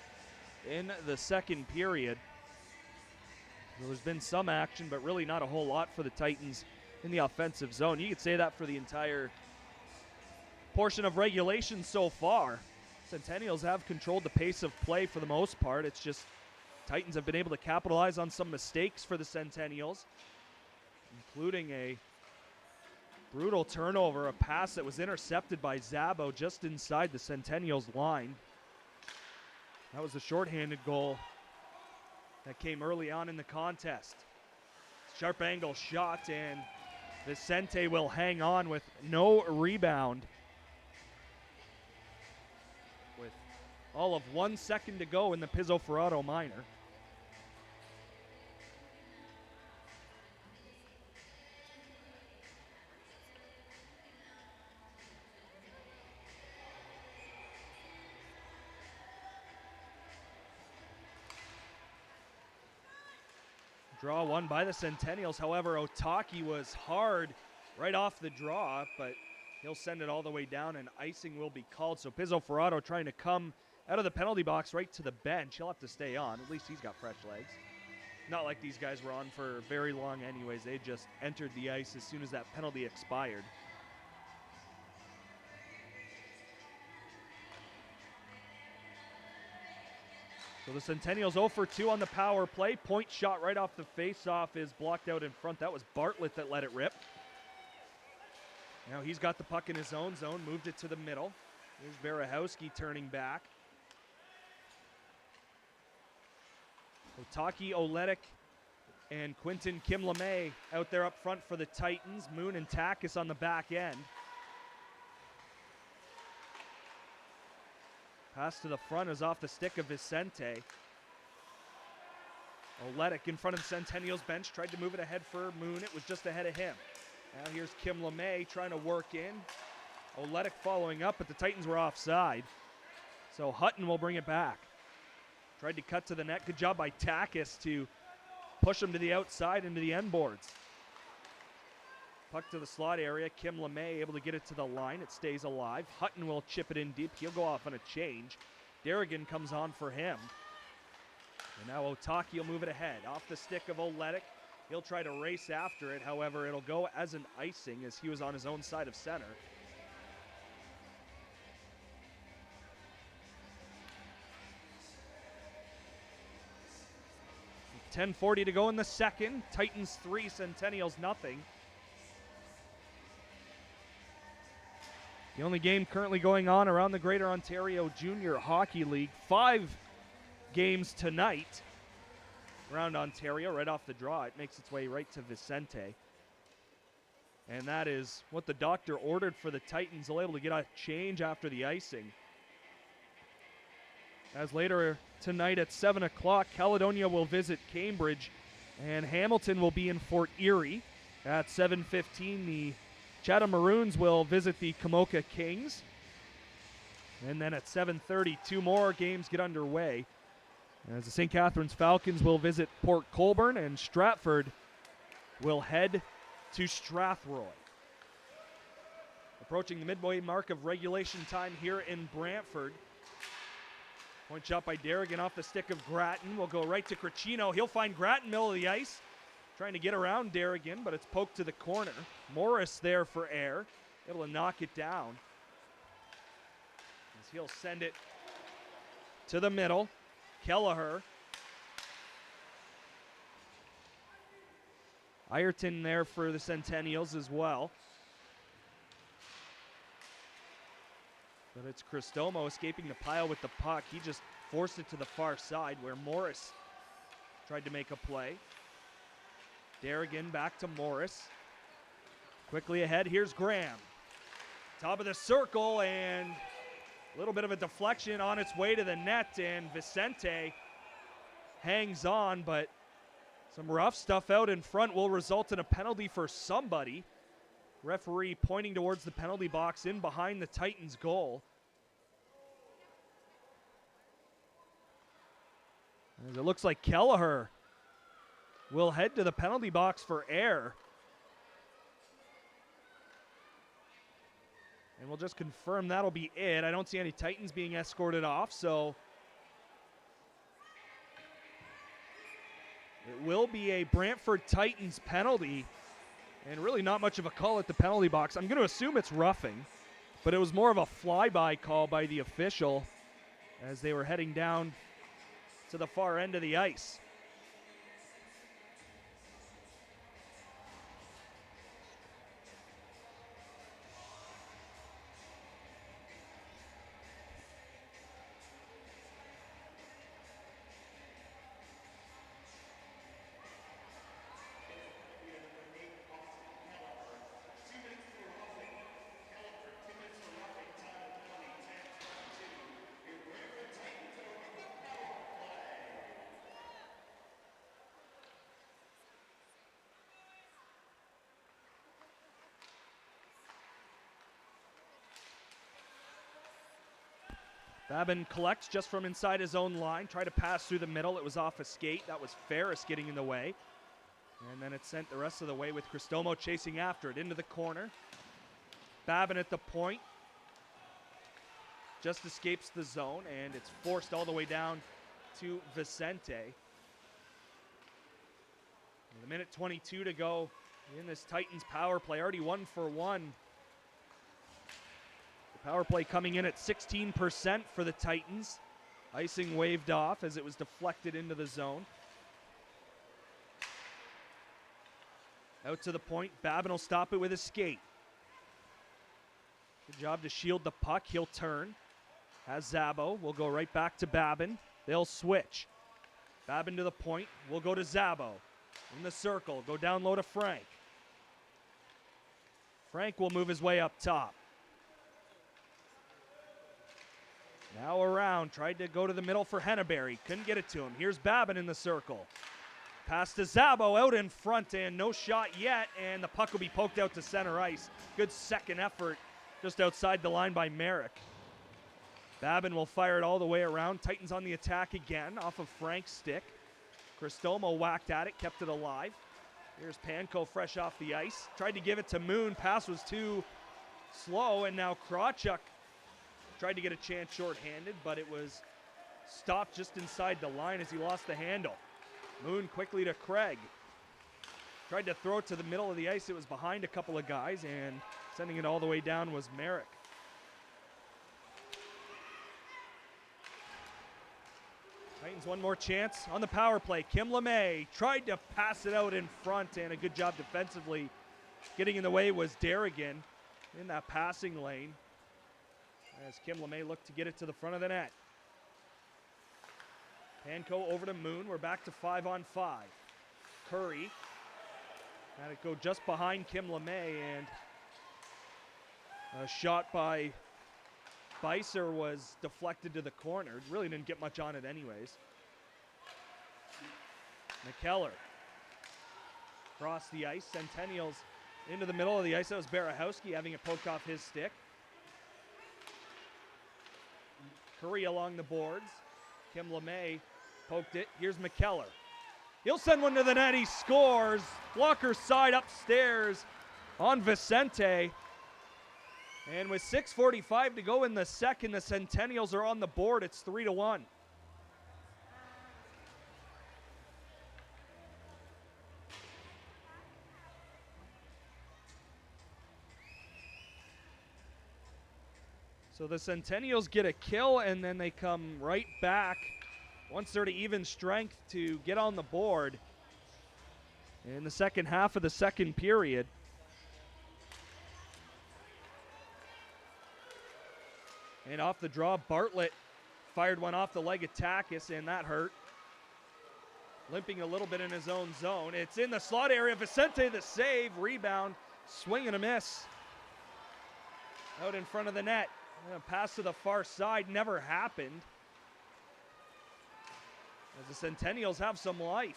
in the second period. So there's been some action, but really not a whole lot for the Titans in the offensive zone. You could say that for the entire portion of regulation so far. Centennials have controlled the pace of play for the most part. It's just Titans have been able to capitalize on some mistakes for the Centennials, including a brutal turnover, a pass that was intercepted by Zabo just inside the Centennials line. That was a shorthanded goal that came early on in the contest. Sharp angle shot, and Vicente will hang on with no rebound. With all of 1 second to go in the Pizzoferrato minor. Draw won by the Centennials. However, Otaki was hard right off the draw, but he'll send it all the way down, and icing will be called. So Pizzoferrato trying to come out of the penalty box right to the bench. He'll have to stay on. At least he's got fresh legs. Not like these guys were on for very long anyways. They just entered the ice as soon as that penalty expired. So the Centennials 0 for 2 on the power play. Point shot right off the face-off is blocked out in front. That was Bartlett that let it rip. Now he's got the puck in his own zone, moved it to the middle. Here's Barahowski turning back. Otaki, Oletic, and Quinton Kimlame out there up front for the Titans. Moon and Takis on the back end. Pass to the front is off the stick of Vicente. Oletic in front of the Centennials bench, tried to move it ahead for Moon. It was just ahead of him. Now here's Kimlame trying to work in. Oletic following up, but the Titans were offside. So Hutton will bring it back. Tried to cut to the net. Good job by Takis to push him to the outside into the end boards. Puck to the slot area. Kimlame able to get it to the line. It stays alive. Hutton will chip it in deep. He'll go off on a change. Darrigan comes on for him. And now Otaki will move it ahead. Off the stick of Oletic. He'll try to race after it. However, it'll go as an icing as he was on his own side of center. 10:40 to go in the second. Titans 3, Centennials nothing. The only game currently going on around the Greater Ontario Junior Hockey League. 5 games tonight around Ontario right off the draw. It makes its way right to Vicente. And that is what the doctor ordered for the Titans. They'll be able to get a change after the icing. As later tonight at 7 o'clock, Caledonia will visit Cambridge, and Hamilton will be in Fort Erie. At 7:15, the Chatham Maroons will visit the Kamoka Kings. And then at 7:30, 2 more games get underway, as the St. Catharines Falcons will visit Port Colborne, and Stratford will head to Strathroy. Approaching the midway mark of regulation time here in Brantford. Point shot by Derrigan off the stick of Grattan. Will go right to Cricino. He'll find Grattan middle of the ice, trying to get around Derrigan, but it's poked to the corner. Morris there for air, able to knock it down. As he'll send it to the middle. Kelleher. Ireton there for the Centennials as well. But it's Cristomo escaping the pile with the puck. He just forced it to the far side where Morris tried to make a play. Derrigan back to Morris. Quickly ahead, here's Graham. Top of the circle, and a little bit of a deflection on its way to the net, and Vicente hangs on, but some rough stuff out in front will result in a penalty for somebody. Referee pointing towards the penalty box in behind the Titans' goal. As it looks like Kelleher will head to the penalty box for air. And we'll just confirm that'll be it. I don't see any Titans being escorted off, so it will be a Brantford Titans penalty. And really not much of a call at the penalty box. I'm going to assume it's roughing, but it was more of a flyby call by the official as they were heading down to the far end of the ice. Babin collects just from inside his own line. Tried to pass through the middle. It was off a skate. That was Ferris getting in the way. And then it sent the rest of the way with Cristomo chasing after it into the corner. Babin at the point. Just escapes the zone, and it's forced all the way down to Vicente. With a minute 22 to go in this Titans power play. Already 1 for 1. Power play coming in at 16% for the Titans. Icing waved off as it was deflected into the zone. Out to the point. Babin will stop it with a skate. Good job to shield the puck. He'll turn. Has Zabo. Will go right back to Babin. They'll switch. Babin to the point. Will go to Zabo. In the circle. Go down low to Frank. Frank will move his way up top. Now around, tried to go to the middle for Henneberry. Couldn't get it to him. Here's Babin in the circle. Pass to Zabo out in front, and no shot yet, and the puck will be poked out to center ice. Good second effort just outside the line by Merrick. Babin will fire it all the way around. Titans on the attack again off of Frank's stick. Cristomo whacked at it, kept it alive. Here's Panko fresh off the ice. Tried to give it to Moon. Pass was too slow, and now Krawchuk tried to get a chance shorthanded, but it was stopped just inside the line as he lost the handle. Moon quickly to Craig. Tried to throw it to the middle of the ice. It was behind a couple of guys, and sending it all the way down was Merrick. Titans one more chance on the power play. Kim LeMay tried to pass it out in front, and a good job defensively. Getting in the way was Derrigan in that passing lane as Kim LeMay looked to get it to the front of the net. Panko over to Moon. We're back to 5-on-5. Curry had it go just behind Kim LeMay, and a shot by Beiser was deflected to the corner. Really didn't get much on it anyways. McKellar across the ice. Centennials into the middle of the ice. That was Barahowski having it poked off his stick. Curry along the boards. Kim LeMay poked it. Here's McKellar. He'll send one to the net. He scores. Blocker side upstairs on Vicente. And with 6:45 to go in the second, the Centennials are on the board. It's 3-1. So the Centennials get a kill, and then they come right back once they're to even strength to get on the board in the second half of the second period. And off the draw, Bartlett fired one off the leg of Takis, and that hurt. Limping a little bit in his own zone. It's in the slot area. Vicente the save, rebound, swing and a miss. Out in front of the net. And a pass to the far side never happened. As the Centennials have some life.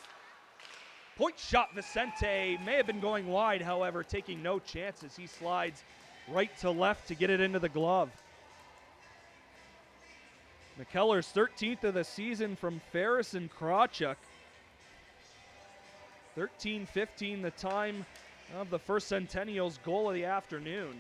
Point shot, Vicente may have been going wide, however, taking no chances. He slides right to left to get it into the glove. McKellar's 13th of the season from Ferris and Krawchuk. 13:15 the time of the first Centennials goal of the afternoon.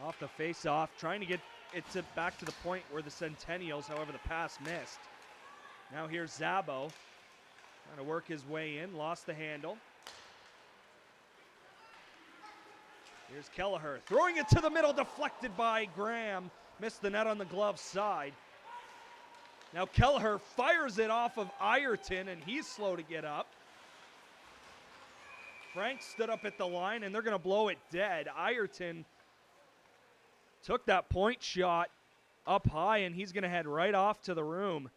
Off the face-off, trying to get it back to the point where the Centennials, however, the pass missed. Now here's Zabo, trying to work his way in, lost the handle. Here's Kelleher, throwing it to the middle, deflected by Graham. Missed the net on the glove side. Now Kelleher fires it off of Ireton, and he's slow to get up. Frank stood up at the line, and they're going to blow it dead. Ireton took that point shot up high, and he's going to head right off to the room.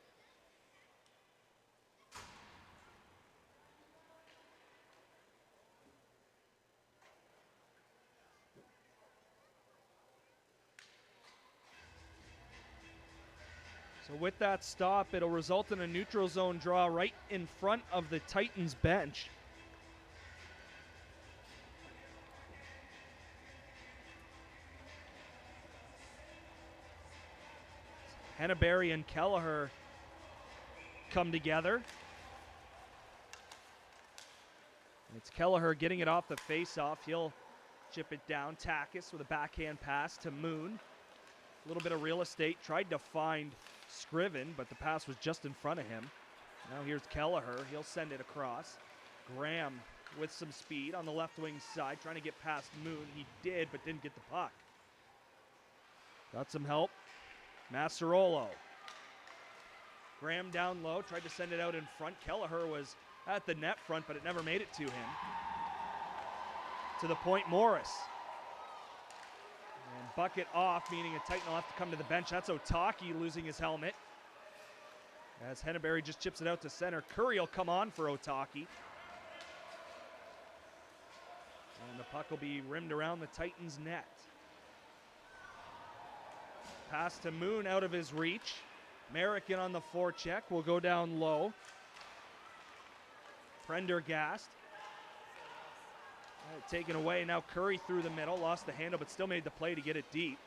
So with that stop, it'll result in a neutral zone draw right in front of the Titans bench. Henneberry and Kelleher come together. And it's Kelleher getting it off the face-off. He'll chip it down. Takis with a backhand pass to Moon. A little bit of real estate. Tried to find Scriven, but the pass was just in front of him. Now here's Kelleher. He'll send it across. Graham with some speed on the left wing side, trying to get past Moon. He did, but didn't get the puck. Got some help. Masserolo. Graham down low, tried to send it out in front. Kelleher was at the net front, but it never made it to him. To the point, Morris. And bucket off, meaning a Titan will have to come to the bench. That's Otaki losing his helmet. As Henneberry just chips it out to center. Curry will come on for Otaki. And the puck will be rimmed around the Titans' net. Pass to Moon out of his reach. American on the forecheck will go down low. Prendergast. Taken away. Now Curry through the middle. Lost the handle, but still made the play to get it deep.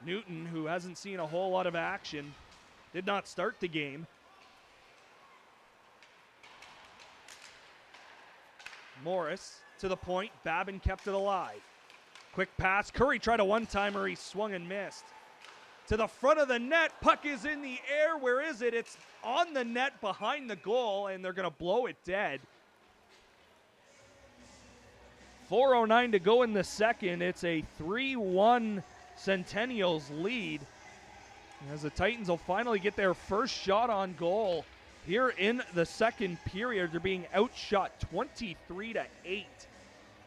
Newton, who hasn't seen a whole lot of action, did not start the game. Morris to the point. Babin kept it alive. Quick pass. Curry tried a one-timer. He swung and missed. To the front of the net. Puck is in the air. Where is it? It's on the net behind the goal, and they're going to blow it dead. 4:09 to go in the second. It's a 3-1 Centennials lead. As the Titans will finally get their first shot on goal here in the second period. They're being outshot 23-8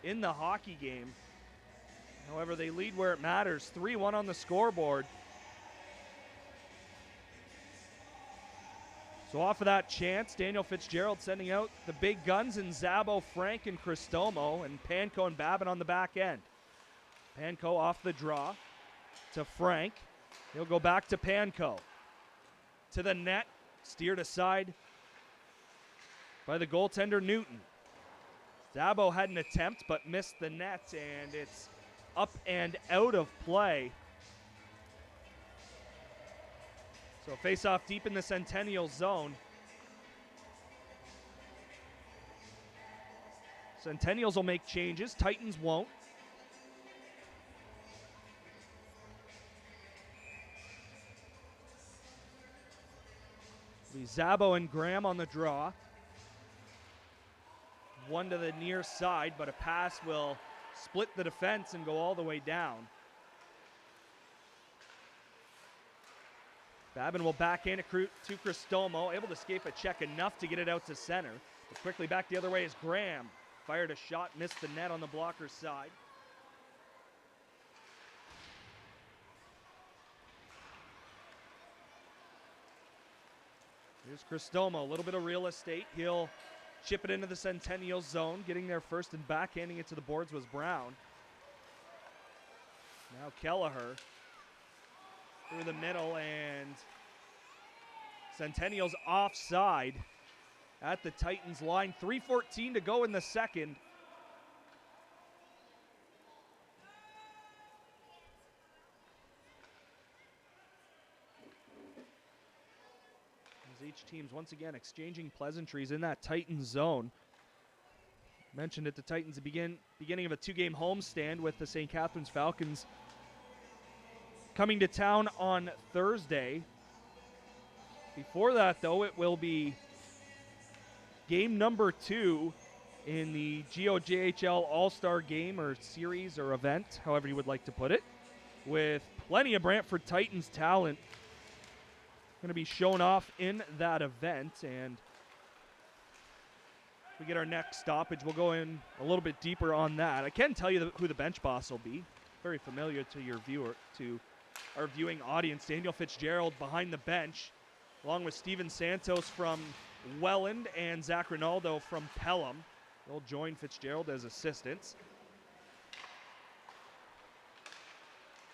in the hockey game. However, they lead where it matters. 3-1 on the scoreboard. So off of that chance, Daniel Fitzgerald sending out the big guns in Zabo, Frank, and Cristomo, and Panko and Babin on the back end. Panko off the draw to Frank. He'll go back to Panko. To the net, steered aside by the goaltender Newton. Zabo had an attempt but missed the net, and it's up and out of play. So face off deep in the Centennial zone. Centennials will make changes. Titans won't. Zabo and Graham on the draw. One to the near side, but a pass will split the defense and go all the way down. Babin will backhand it to Cristomo, able to escape a check enough to get it out to center. But quickly back the other way is Graham. Fired a shot, missed the net on the blocker's side. Here's Cristomo, a little bit of real estate. He'll chip it into the Centennial zone. Getting there first and backhanding it to the boards was Brown. Now Kelleher through the middle, and Centennials offside at the Titans line. 3:14 to go in the second. As each team's once again exchanging pleasantries in that Titans zone. Mentioned at the Titans the beginning of a two-game homestand with the St. Catharines Falcons coming to town on Thursday. Before that, though, it will be game number 2 in the GOJHL All-Star Game or Series or event, however you would like to put it, with plenty of Brantford Titans talent going to be shown off in that event. And if we get our next stoppage, we'll go in a little bit deeper on that. I can tell you who the bench boss will be. Very familiar to your viewer, to our viewing audience. Daniel Fitzgerald behind the bench, along with Steven Santos from Welland and Zach Rinaldo from Pelham. They'll join Fitzgerald as assistants.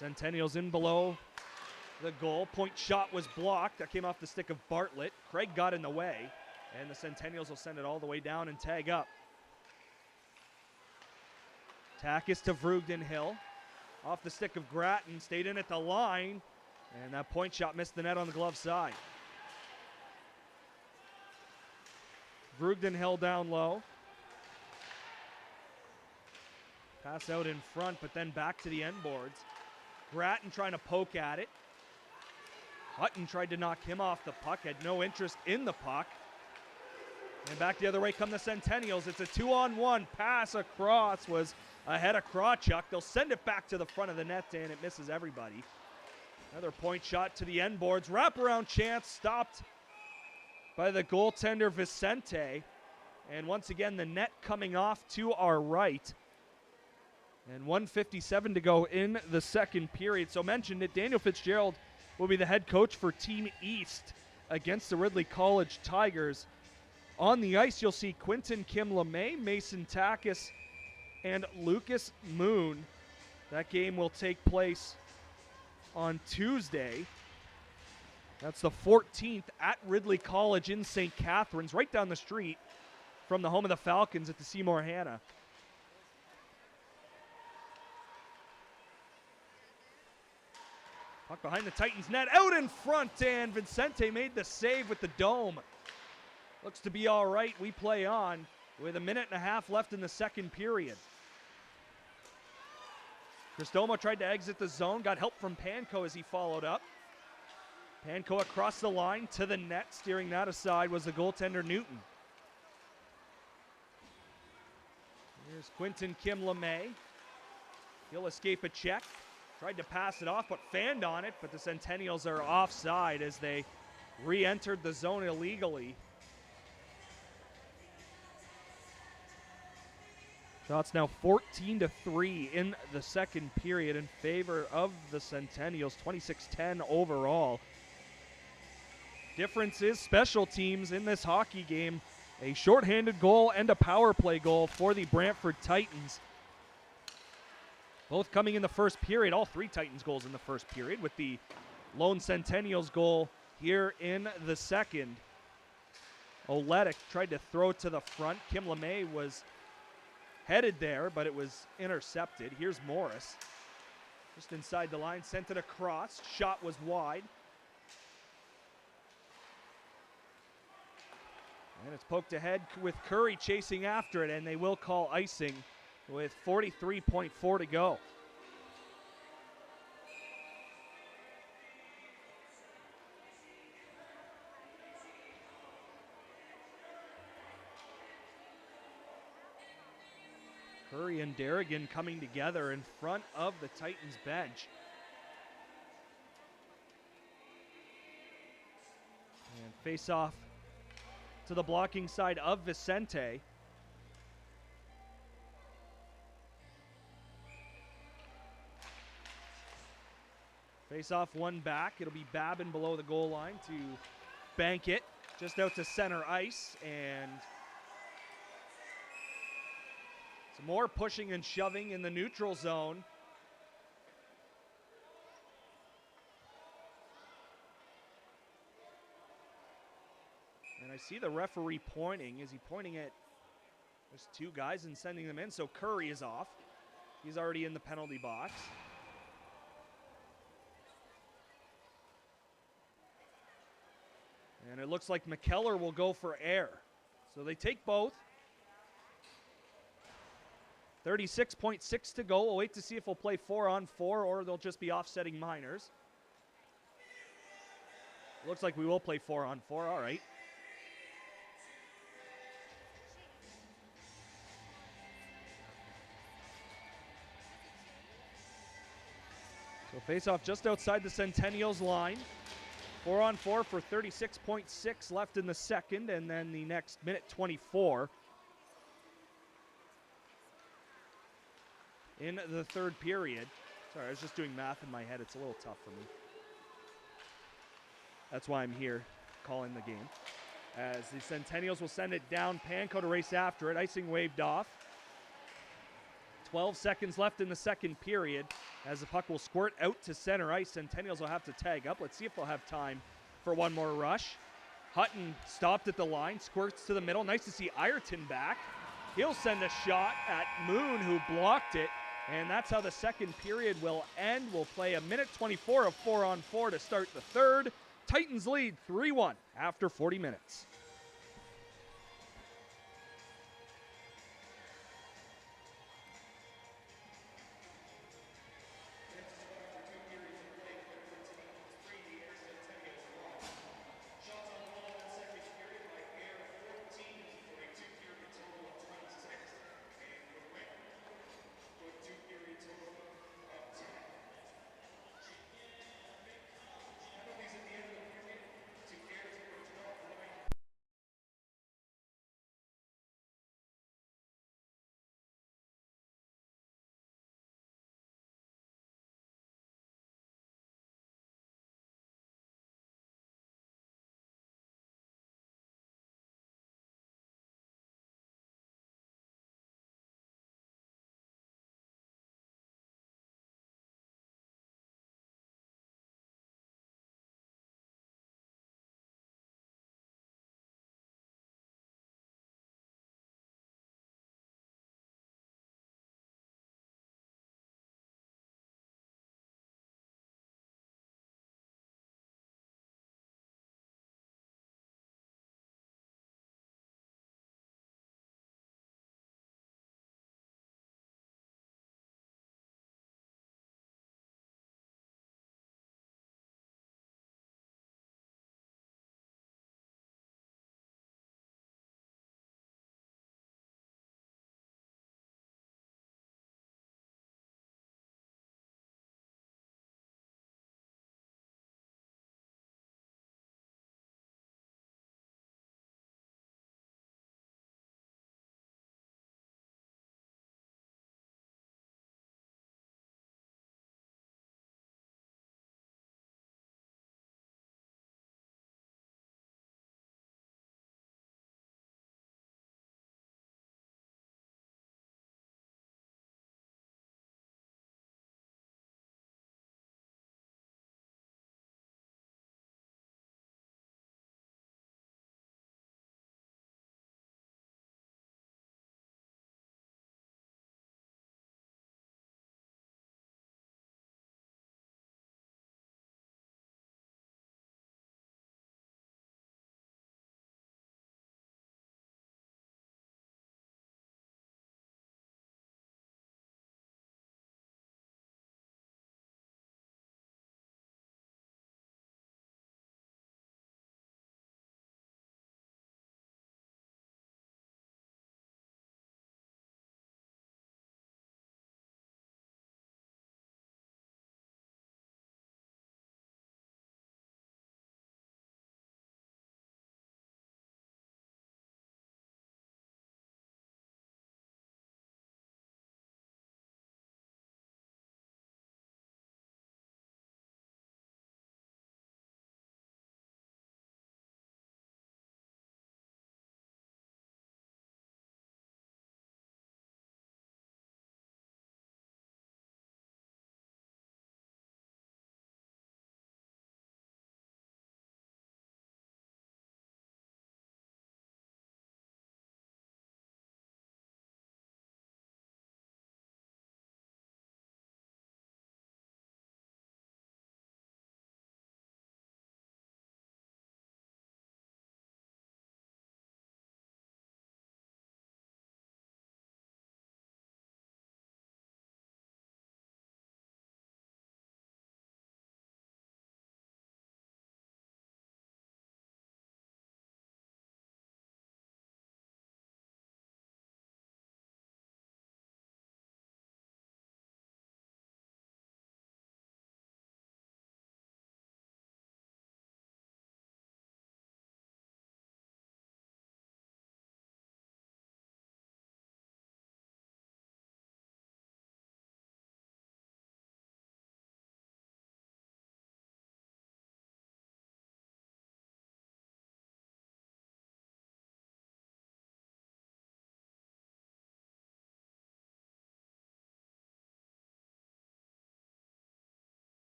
Centennials in below the goal. Point shot was blocked. That came off the stick of Bartlett. Craig got in the way, and the Centennials will send it all the way down and tag up. Takis to Vrugden Hill. Off the stick of Grattan, stayed in at the line, and that point shot missed the net on the glove side. Vrugden Hill down low. Pass out in front, but then back to the end boards. Grattan trying to poke at it. Hutton tried to knock him off the puck, had no interest in the puck. And back the other way come the Centennials. It's a 2-on-1 pass across, was ahead of Krawchuk. They'll send it back to the front of the net, and it misses everybody. Another point shot to the end boards. Wraparound chance stopped by the goaltender Vicente. And once again, the net coming off to our right. And 1:57 to go in the second period. So mentioned it, Daniel Fitzgerald will be the head coach for Team East against the Ridley College Tigers. On the ice, you'll see Quinton Kim LeMay, Mason Takis, and Lucas Moon. That game will take place on Tuesday. That's the 14th at Ridley College in St. Catharines, right down the street from the home of the Falcons at the Seymour Hannah. Puck behind the Titans net, out in front, and Vicente made the save with the dome. Looks to be all right. We play on with 1.5 minutes left in the second period. Cristomo tried to exit the zone, got help from Panko as he followed up. Panko across the line to the net, steering that aside was the goaltender Newton. Here's Quinton Kim LeMay. He'll escape a check. Tried to pass it off, but fanned on it, but the Centennials are offside as they re-entered the zone illegally. Shots now 14-3 in the second period in favor of the Centennials, 26-10 overall. Difference is special teams in this hockey game. A shorthanded goal and a power play goal for the Brantford Titans. Both coming in the first period, all 3 Titans goals in the first period, with the lone Centennials goal here in the second. Oletic tried to throw it to the front. Kim LeMay was headed there, but it was intercepted. Here's Morris. Just inside the line, sent it across. Shot was wide. And it's poked ahead with Curry chasing after it, and they will call icing with 43.4 to go. Curry and Derrigan coming together in front of the Titans bench. And face off to the blocking side of Vicente. Face off one back. It'll be Babin below the goal line to bank it just out to center ice, and some more pushing and shoving in the neutral zone. And I see the referee pointing. Is he pointing at just 2 guys and sending them in? So Curry is off. He's already in the penalty box. And it looks like McKellar will go for air. So they take both. 36.6 to go. We'll wait to see if we'll play 4-on-4 or they'll just be offsetting minors. Looks like we will play 4-on-4. All right. So face-off just outside the Centennials line. 4-on-4 for 36.6 left in the second, and then the next minute 24 in the third period. Sorry, I was just doing math in my head. It's a little tough for me. That's why I'm here calling the game. As the Centennials will send it down, Panko to race after it. Icing waved off. 12 seconds left in the second period as the puck will squirt out to center ice. Centennials will have to tag up. Let's see if they'll have time for one more rush. Hutton stopped at the line, squirts to the middle. Nice to see Ireton back. He'll send a shot at Moon, who blocked it, and that's how the second period will end. We'll play 1:24 of 4-on-4 to start the third. Titans lead 3-1 after 40 minutes.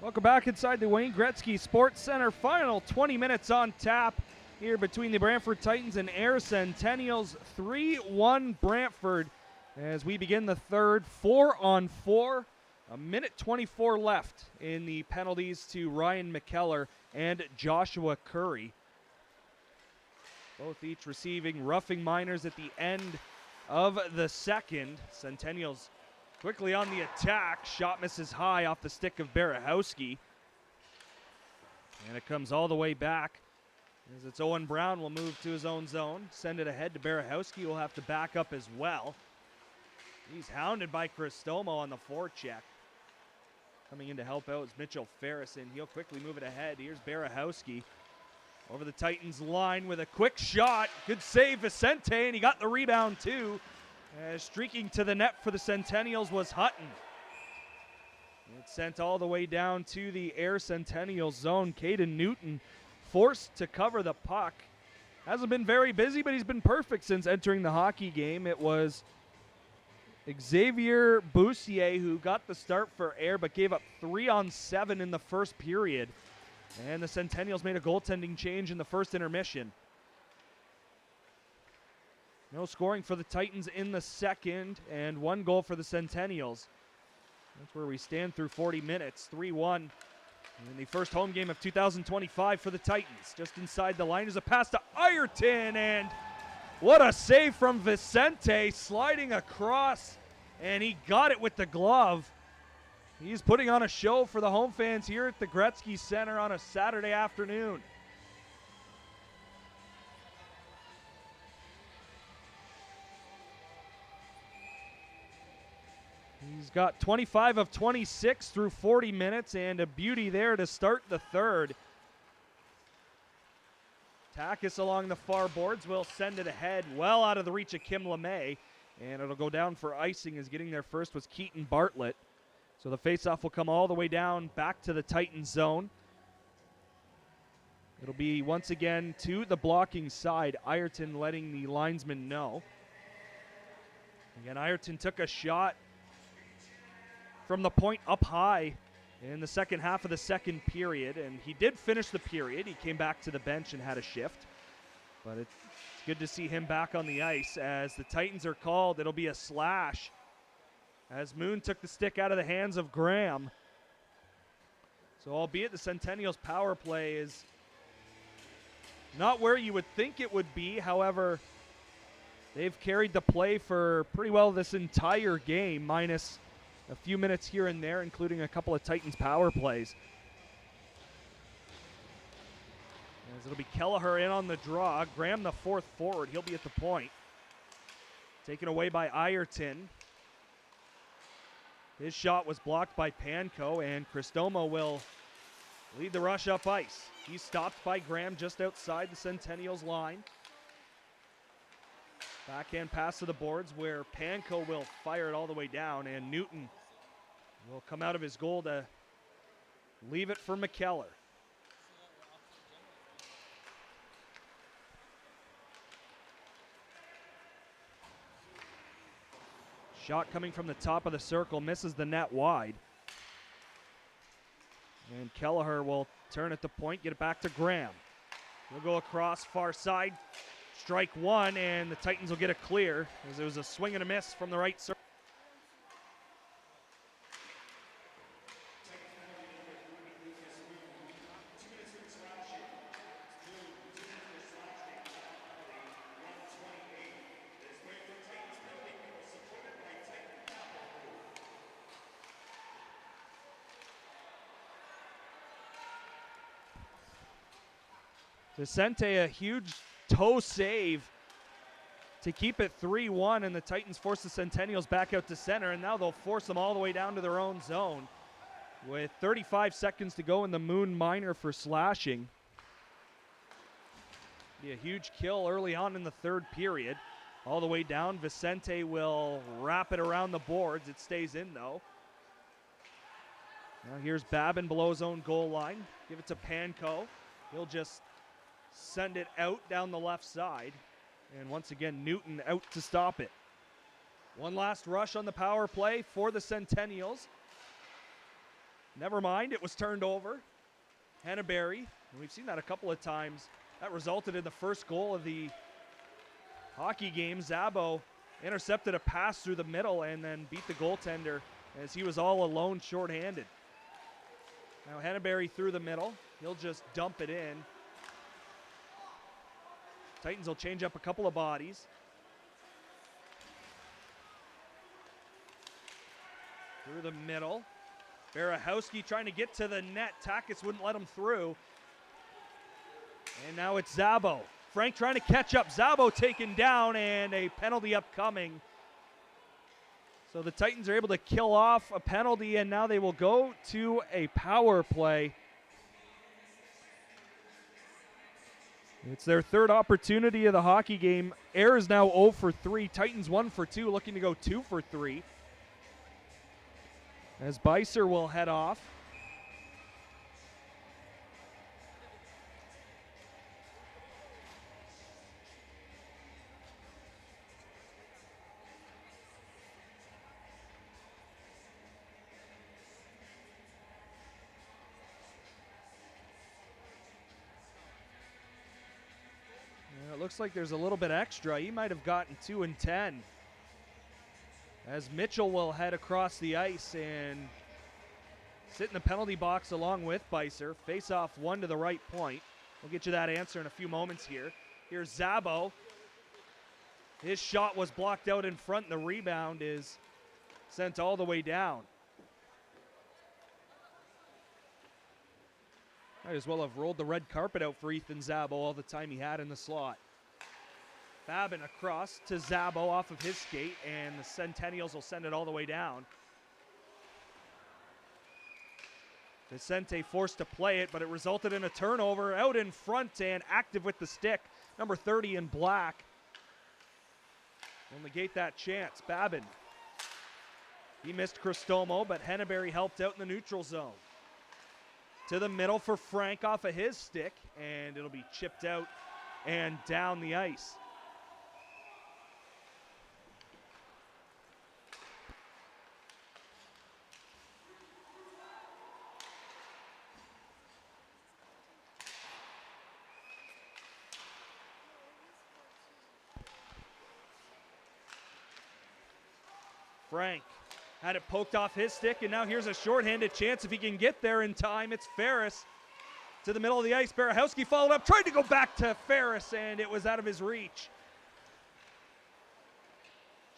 Welcome back inside the Wayne Gretzky Sports Center. Final 20 minutes on tap here between the Brantford Titans and Ayr Centennials. 3-1 Brantford as we begin the third. 4-on-4. A minute 24 left in the penalties to Ryan McKellar and Joshua Curry. Both each receiving roughing minors at the end of the second. Centennials quickly on the attack. Shot misses high off the stick of Barahowski. And it comes all the way back as it's Owen Brown will move to his own zone. Send it ahead to Barahowski, will have to back up as well. He's hounded by Cristomo on the forecheck. Coming in to help out is Mitchell Ferris, and he'll quickly move it ahead. Here's Barahowski over the Titans line with a quick shot. Good save, Vicente, and he got the rebound too. Streaking to the net for the Centennials was Hutton. It's sent all the way down to the Ayr Centennials zone. Caden Newton forced to cover the puck. Hasn't been very busy, but he's been perfect since entering the hockey game. It was Xavier Boussier who got the start for Ayr, but gave up 3 on 7 in the first period. And the Centennials made a goaltending change in the first intermission. No scoring for the Titans in the second, and 1 goal for the Centennials. That's where we stand through 40 minutes. 3-1 in the first home game of 2025 for the Titans. Just inside the line is a pass to Ayrton, and what a save from Vicente, sliding across, and he got it with the glove. He's putting on a show for the home fans here at the Gretzky Center on a Saturday afternoon. He's got 25 of 26 through 40 minutes, and a beauty there to start the third. Takis along the far boards will send it ahead, well out of the reach of Kim LeMay, and it'll go down for icing, as getting there first was Keaton Bartlett. So the faceoff will come all the way down back to the Titans zone. It'll be once again to the blocking side. Ayrton letting the linesman know. Again, Ayrton took a shot from the point up high in the second half of the second period, and he did finish the period. He came back to the bench and had a shift, but it's good to see him back on the ice. As the Titans are called, it'll be a slash as Moon took the stick out of the hands of Graham. So albeit the Centennials power play is not where you would think it would be, however, they've carried the play for pretty well this entire game, minus a few minutes here and there, including a couple of Titans power plays. As it'll be Kelleher in on the draw. Graham, the fourth forward, he'll be at the point. Taken away by Ayrton. His shot was blocked by Panko, and Cristomo will lead the rush up ice. He's stopped by Graham just outside the Centennials line. Backhand pass to the boards where Panko will fire it all the way down, and Newton will come out of his goal to leave it for McKellar. Shot coming from the top of the circle, misses the net wide. And Kelleher will turn at the point, get it back to Graham. He'll go across far side, strike one, and the Titans will get a clear as it was a swing and a miss from the right circle. Vicente, a huge toe save to keep it 3-1, and the Titans force the Centennials back out to center, and now they'll force them all the way down to their own zone with 35 seconds to go in the Moon minor for slashing. Be a huge kill early on in the third period. All the way down, Vicente will wrap it around the boards. It stays in though. Now here's Babin below his own goal line. Give it to Panko. He'll just send it out down the left side. And once again, Newton out to stop it. One last rush on the power play for the Centennials. Never mind, it was turned over. Henneberry, and we've seen that a couple of times. That resulted in the first goal of the hockey game. Zabo intercepted a pass through the middle and then beat the goaltender as he was all alone shorthanded. Now Henneberry through the middle. He'll just dump it in. Titans will change up a couple of bodies. Through the middle. Barahowski trying to get to the net. Takis wouldn't let him through. And now it's Zabo. Frank trying to catch up. Zabo taken down and a penalty upcoming. So the Titans are able to kill off a penalty and now they will go to a power play. It's their third opportunity of the hockey game. Air is now 0 for 3. Titans 1 for 2, looking to go 2 for 3. As Beiser will head off. It looks like there's a little bit extra. He might have gotten 2 and 10. As Mitchell will head across the ice and sit in the penalty box along with Beiser. Face off one to the right point. We'll get you that answer in a few moments here. Here's Zabo. His shot was blocked out in front and the rebound is sent all the way down. Might as well have rolled the red carpet out for Ethan Zabo all the time he had in the slot. Babin across to Zabo off of his skate, and the Centennials will send it all the way down. Vicente forced to play it, but it resulted in a turnover out in front and active with the stick. Number 30 in black will negate that chance. Babin. He missed Cristomo, but Henneberry helped out in the neutral zone. To the middle for Frank off of his stick, and it'll be chipped out and down the ice. Frank had it poked off his stick, and now here's a shorthanded chance if he can get there in time. It's Ferris to the middle of the ice. Barahowski followed up, tried to go back to Ferris, and it was out of his reach.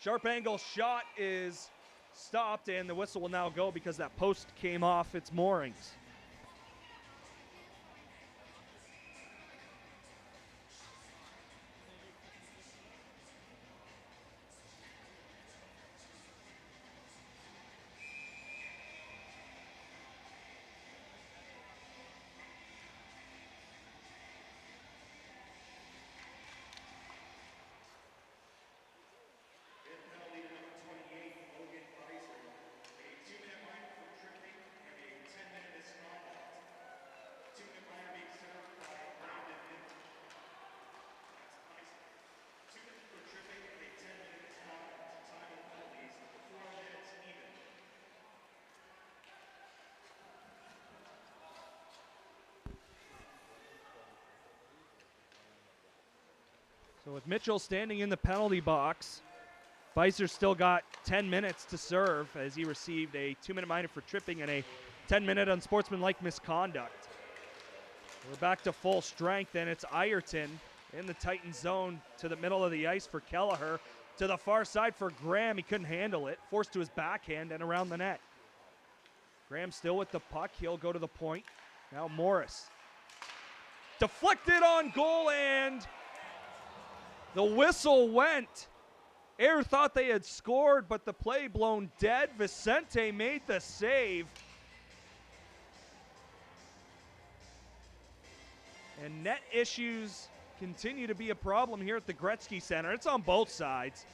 Sharp angle shot is stopped, and the whistle will now go because that post came off its moorings. So with Mitchell standing in the penalty box, Beiser still got 10 minutes to serve as he received a 2-minute minor for tripping and a 10-minute unsportsmanlike misconduct. We're back to full strength, and it's Ireton in the Titan zone to the middle of the ice for Kelleher. To the far side for Graham. He couldn't handle it. Forced to his backhand and around the net. Graham still with the puck. He'll go to the point. Now Morris. Deflected on goal, and the whistle went. Air thought they had scored, but the play blown dead. Vicente made the save. And net issues continue to be a problem here at the Gretzky Center. It's on both sides.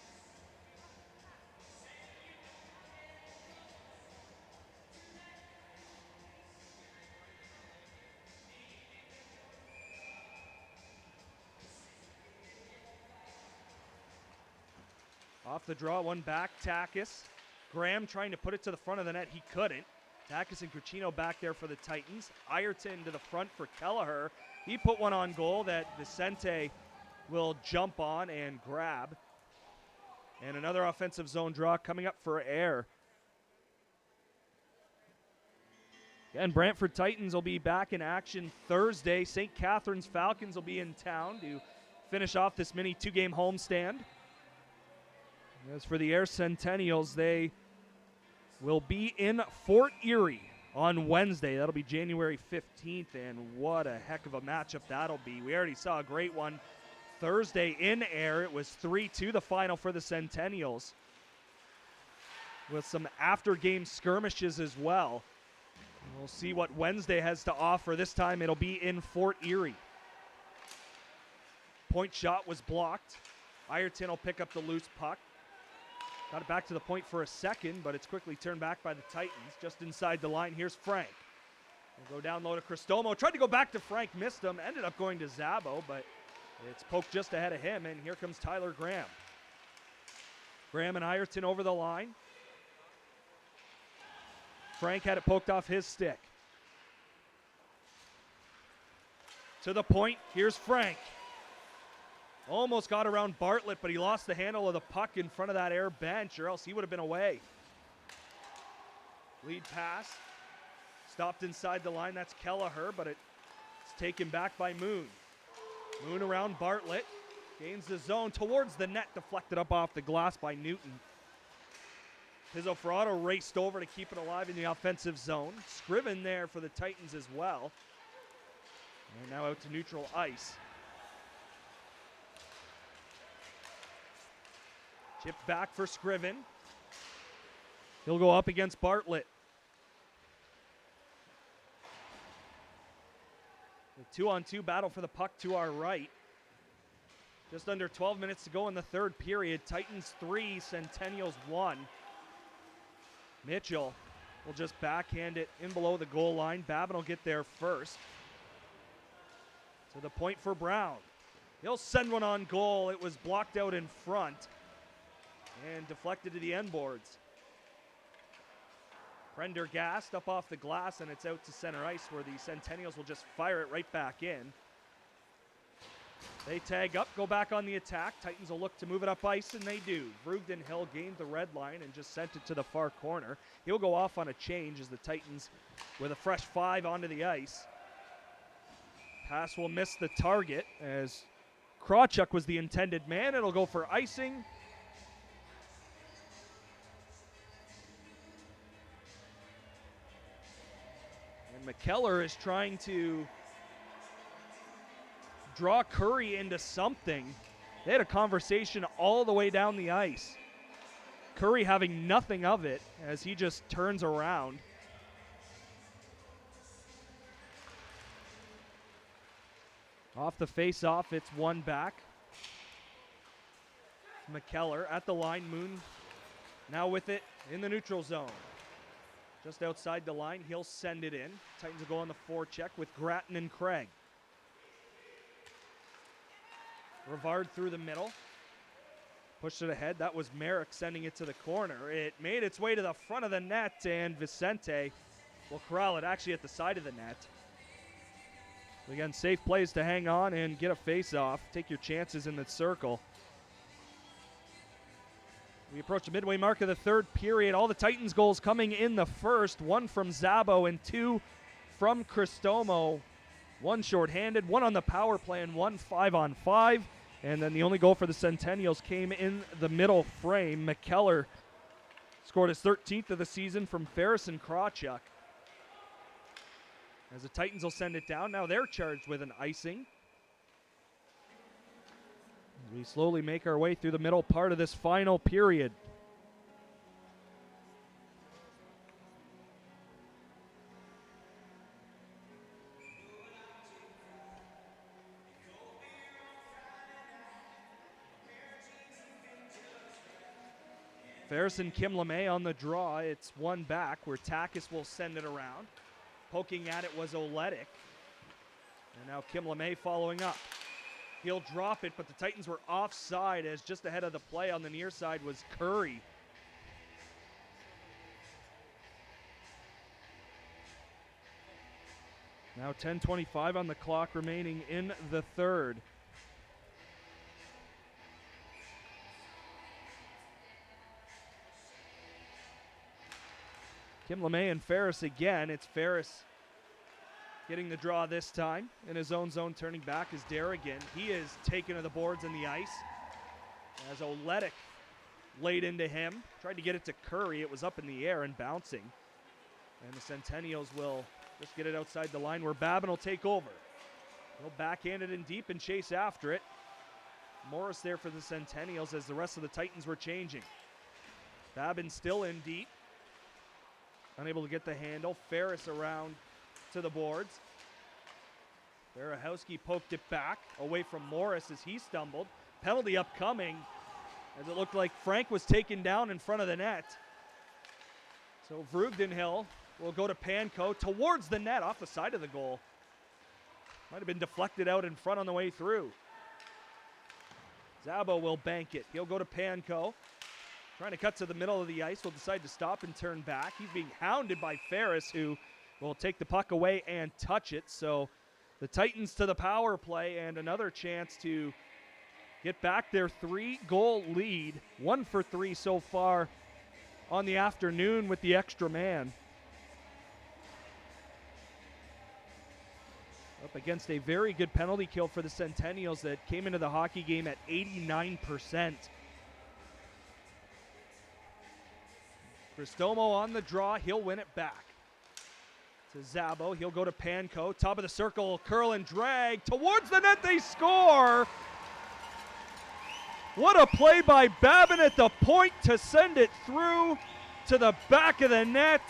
Off the draw, one back, Takis. Graham trying to put it to the front of the net. He couldn't. Takis and Cucino back there for the Titans. Ireton to the front for Kelleher. He put one on goal that Vicente will jump on and grab. And another offensive zone draw coming up for Ayr. And Brantford Titans will be back in action Thursday. St. Catharines Falcons will be in town to finish off this mini two-game homestand. As for the Ayr Centennials, they will be in Fort Erie on Wednesday. That'll be January 15th, and what a heck of a matchup that'll be. We already saw a great one Thursday in Ayr. It was 3-2 the final for the Centennials, with some after-game skirmishes as well. We'll see what Wednesday has to offer. This time it'll be in Fort Erie. Point shot was blocked. Ireton will pick up the loose puck. Got it back to the point for a second, but it's quickly turned back by the Titans. Just inside the line, here's Frank. We'll go down low to Cristomo. Tried to go back to Frank, missed him. Ended up going to Zabo, but it's poked just ahead of him, and here comes Tyler Graham. Graham and Ireton over the line. Frank had it poked off his stick. To the point, here's Frank. Almost got around Bartlett, but he lost the handle of the puck in front of that Ayr bench, or else he would have been away. Lead pass. Stopped inside the line, that's Kelleher, but it's taken back by Moon. Moon around Bartlett. Gains the zone towards the net, deflected up off the glass by Newton. Pizzoferrato raced over to keep it alive in the offensive zone. Scriven there for the Titans as well. And now out to neutral ice. Chipped back for Scriven. He'll go up against Bartlett. The 2-on-2 battle for the puck to our right. Just under 12 minutes to go in the third period. Titans 3, Centennials 1. Mitchell will just backhand it in below the goal line. Babin will get there first. To the point for Brown. He'll send one on goal. It was blocked out in front and deflected to the end boards. Prendergast up off the glass, and it's out to center ice where the Centennials will just fire it right back in. They tag up, go back on the attack. Titans will look to move it up ice, and they do. Brugden Hill gained the red line and just sent it to the far corner. He'll go off on a change as the Titans, with a fresh 5 onto the ice. Pass will miss the target as Krawchuk was the intended man. It'll go for icing. And McKellar is trying to draw Curry into something. They had a conversation all the way down the ice. Curry having nothing of it as he just turns around. Off the face-off, it's one back. McKellar at the line. Moon now with it in the neutral zone. Just outside the line, he'll send it in. Titans will go on the forecheck with Grattan and Craig. Rivard through the middle. Pushed it ahead. That was Merrick sending it to the corner. It made its way to the front of the net, and Vicente will corral it actually at the side of the net. Again, safe plays to hang on and get a face-off. Take your chances in the circle. We approach the midway mark of the third period. All the Titans goals coming in the first. 1 from Zabo and 2 from Cristomo. 1 shorthanded, 1 on the power play, and 1 5-on-5. And then the only goal for the Centennials came in the middle frame. McKellar scored his 13th of the season from Ferris and Krawchuk. As the Titans will send it down. Now they're charged with an icing. As we slowly make our way through the middle part of this final period. Ferris and Kim LeMay on the draw. It's one back where Takis will send it around. Poking at it was Oletic. And now Kim LeMay following up. He'll drop it, but the Titans were offside as just ahead of the play on the near side was Curry. Now 10:25 on the clock remaining in the third. Kim LeMay and Ferris again. It's Ferris getting the draw this time. In his own zone, turning back is Derrigan. He is taken to the boards and the ice as Oletic laid into him. Tried to get it to Curry. It was up in the air and bouncing. And the Centennials will just get it outside the line where Babin will take over. He'll backhand it in deep and chase after it. Morris there for the Centennials as the rest of the Titans were changing. Babin still in deep. Unable to get the handle. Ferris around to the boards. Barahowski poked it back away from Morris as he stumbled. Penalty upcoming as it looked like Frank was taken down in front of the net. So Vreugdenhill will go to Panko towards the net off the side of the goal. Might have been deflected out in front on the way through. Zabo will bank it. He'll go to Panko. Trying to cut to the middle of the ice. Will decide to stop and turn back. He's being hounded by Ferris, who will take the puck away and touch it. So the Titans to the power play and another chance to get back their 3-goal lead. 1 for 3 so far on the afternoon with the extra man. Up against a very good penalty kill for the Centennials that came into the hockey game at 89%. Cristomo on the draw. He'll win it back to Zabo. He'll go to Panko. Top of the circle, curl and drag. Towards the net, they score. What a play by Babin at the point to send it through to the back of the net.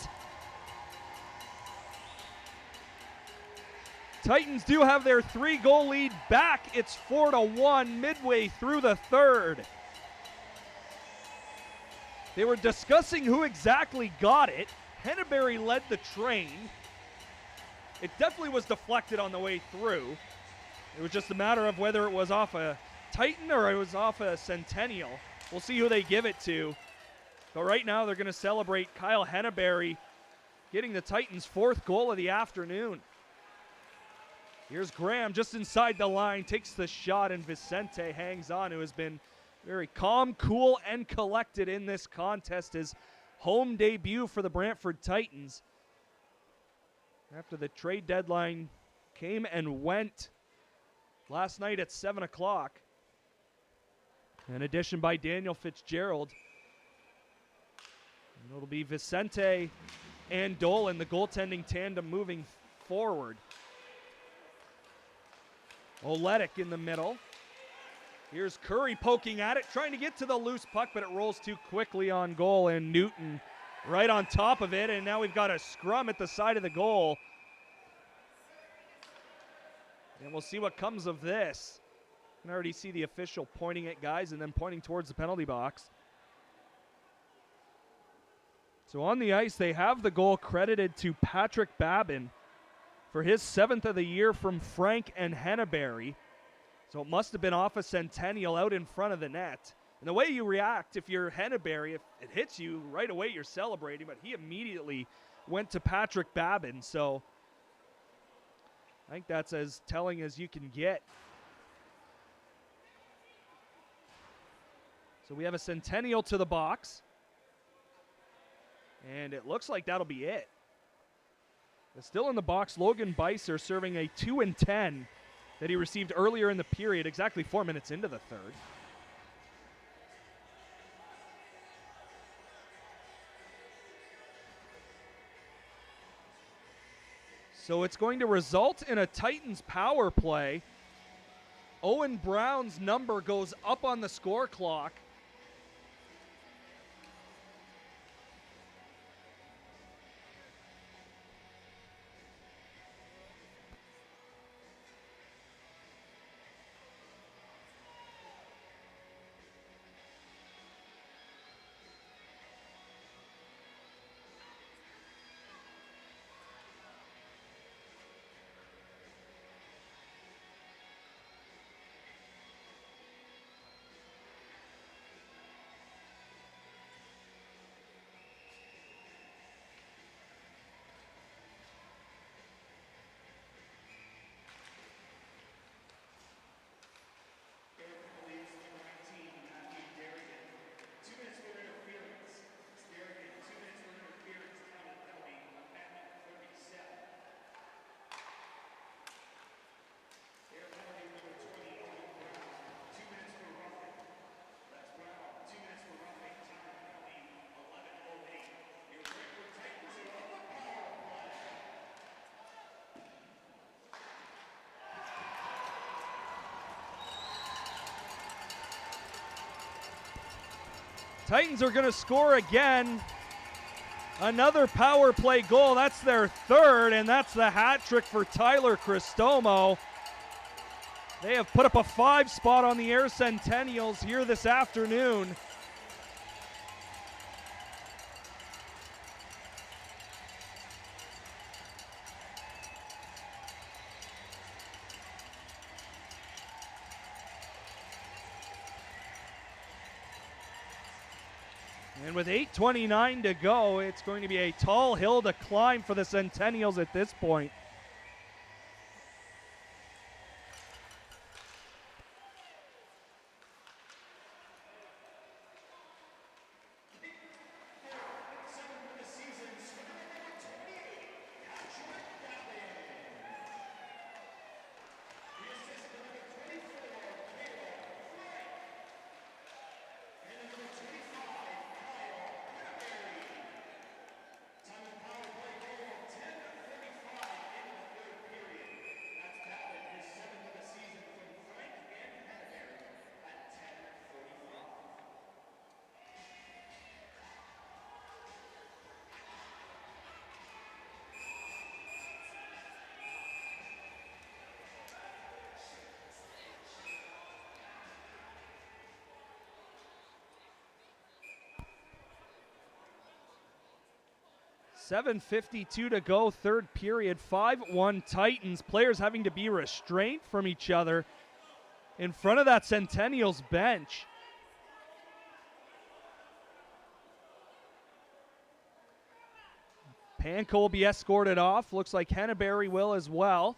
Titans do have their 3-goal lead back. It's 4-1 midway through the third. They were discussing who exactly got it. Henneberry led the train. It definitely was deflected on the way through. It was just a matter of whether it was off a Titan or it was off a Centennial. We'll see who they give it to. But right now they're going to celebrate Kyle Henneberry getting the Titans' 4th goal of the afternoon. Here's Graham just inside the line, takes the shot, and Vicente hangs on, who has been very calm, cool, and collected in this contest. His home debut for the Brantford Titans. After the trade deadline came and went last night at 7 o'clock. An addition by Daniel Fitzgerald. And it'll be Vicente and Dolan, the goaltending tandem moving forward. Oletic in the middle. Here's Curry poking at it, trying to get to the loose puck, but it rolls too quickly on goal, and Newton right on top of it, and now we've got a scrum at the side of the goal. And we'll see what comes of this. You can already see the official pointing at guys and then pointing towards the penalty box. So on the ice, they have the goal credited to Patrick Babin for his 7th of the year from Frank and Henneberry. So it must have been off a Centennial out in front of the net. And the way you react, if you're Henneberry, if it hits you right away, you're celebrating, but he immediately went to Patrick Babin. So I think that's as telling as you can get. So we have a Centennial to the box. And it looks like that'll be it. But still in the box, Logan Beiser serving a 2-10 that he received earlier in the period, exactly 4 minutes into the third. So it's going to result in a Titans power play. Owen Brown's number goes up on the score clock. Titans are going to score again. Another power play goal. That's their third, and that's the hat trick for Tyler Cristomo. They have put up a 5 spot on the Air Centennials here this afternoon. And with 8:29 to go, it's going to be a tall hill to climb for the Centennials at this point. .752 to go, third period, 5-1 Titans. Players having to be restrained from each other in front of that Centennials bench. Panko will be escorted off. Looks like Henneberry will as well.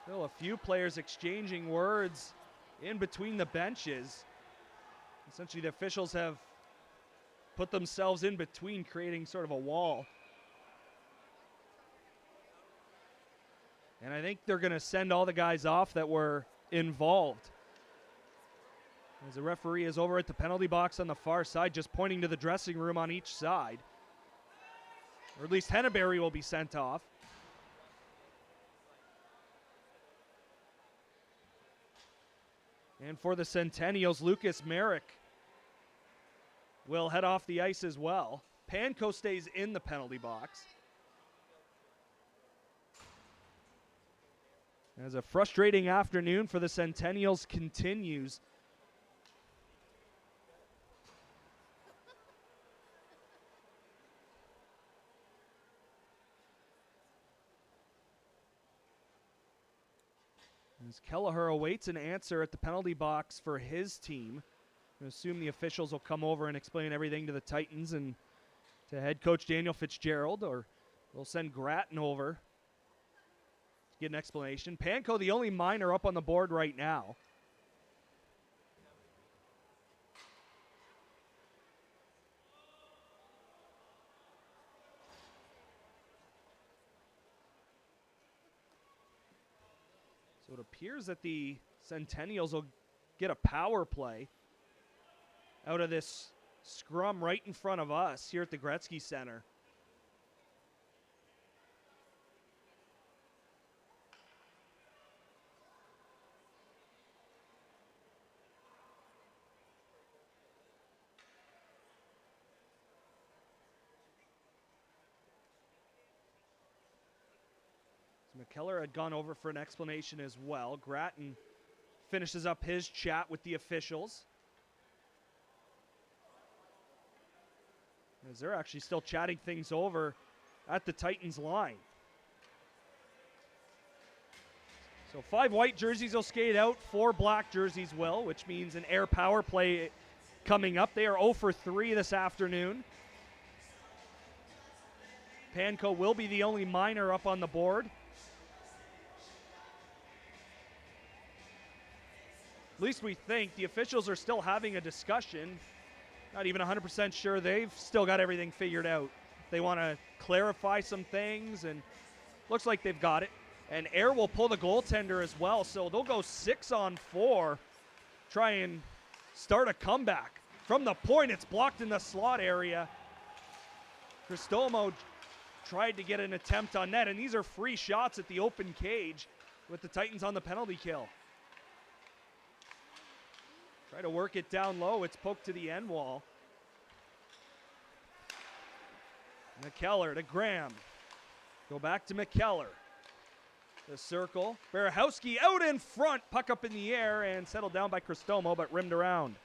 Still a few players exchanging words in between the benches. Essentially, the officials have put themselves in between, creating sort of a wall. And I think they're going to send all the guys off that were involved. As the referee is over at the penalty box on the far side, just pointing to the dressing room on each side. Or at least Henneberry will be sent off. And for the Centennials, Lucas Merrick will head off the ice as well. Panko stays in the penalty box. As a frustrating afternoon for the Centennials continues. As Kelleher awaits an answer at the penalty box for his team. I assume the officials will come over and explain everything to the Titans and to head coach Daniel Fitzgerald, or they'll send Grattan over to get an explanation. Panko, the only minor up on the board right now. So it appears that the Centennials will get a power play out of this scrum right in front of us here at the Gretzky Center. McKellar had gone over for an explanation as well. Grattan finishes up his chat with the officials. As they're actually still chatting things over at the Titans line. So 5 white jerseys will skate out, 4 black jerseys will, which means an air power play coming up. They are 0 for 3 this afternoon. Panko will be the only minor up on the board. At least we think. The officials are still having a discussion. Not even 100% sure they've still got everything figured out. They want to clarify some things, and looks like they've got it. And Air will pull the goaltender as well, so they'll go 6-on-4, try and start a comeback. From the point, it's blocked in the slot area. Cristomo tried to get an attempt on net, and these are free shots at the open cage with the Titans on the penalty kill. Try to work it down low. It's poked to the end wall. McKellar to Graham. Go back to McKellar. The circle. Barahowski out in front. Puck up in the air and settled down by Cristomo, but rimmed around.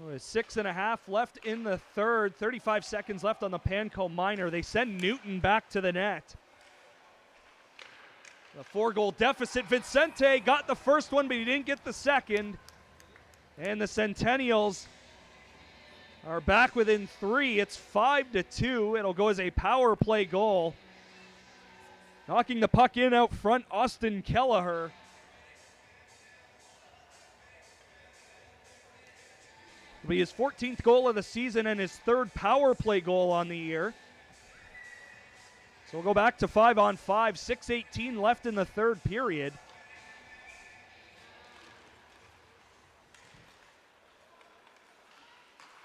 With 6.5 left in the third, 35 seconds left on the Panko minor. They send Newton back to the net. A 4-goal deficit. Vicente got the first one, but he didn't get the second. And the Centennials are back within 3. It's 5-2. It'll go as a power play goal. Knocking the puck in out front, Austin Kelleher. It'll be his 14th goal of the season and his 3rd power play goal on the year. So we'll go back to 5-on-5, 6:18 left in the third period.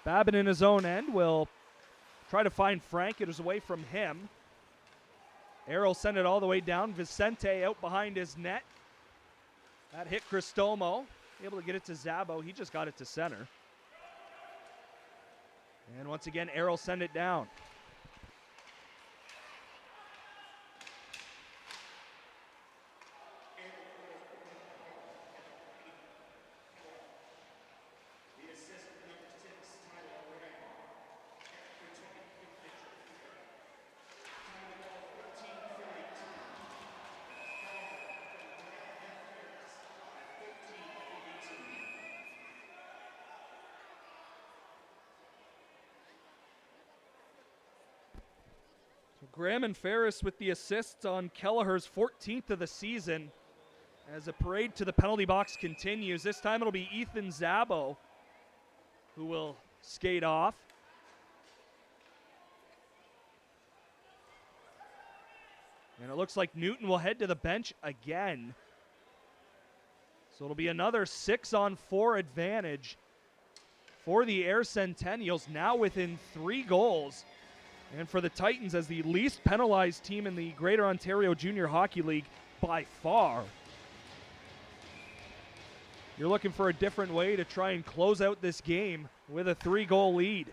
Babin in his own end will try to find Frank. It is away from him. Errol sent it all the way down. Vicente out behind his net. That hit Cristomo. Able to get it to Zabo. He just got it to center. And once again, Errol sent it down. Graham and Ferris with the assists on Kelleher's 14th of the season as the parade to the penalty box continues. This time it'll be Ethan Zabo who will skate off. And it looks like Newton will head to the bench again. So it'll be another 6-on-4 advantage for the Air Centennials, now within 3 goals. And for the Titans as the least penalized team in the Greater Ontario Junior Hockey League by far. You're looking for a different way to try and close out this game with a 3-goal lead.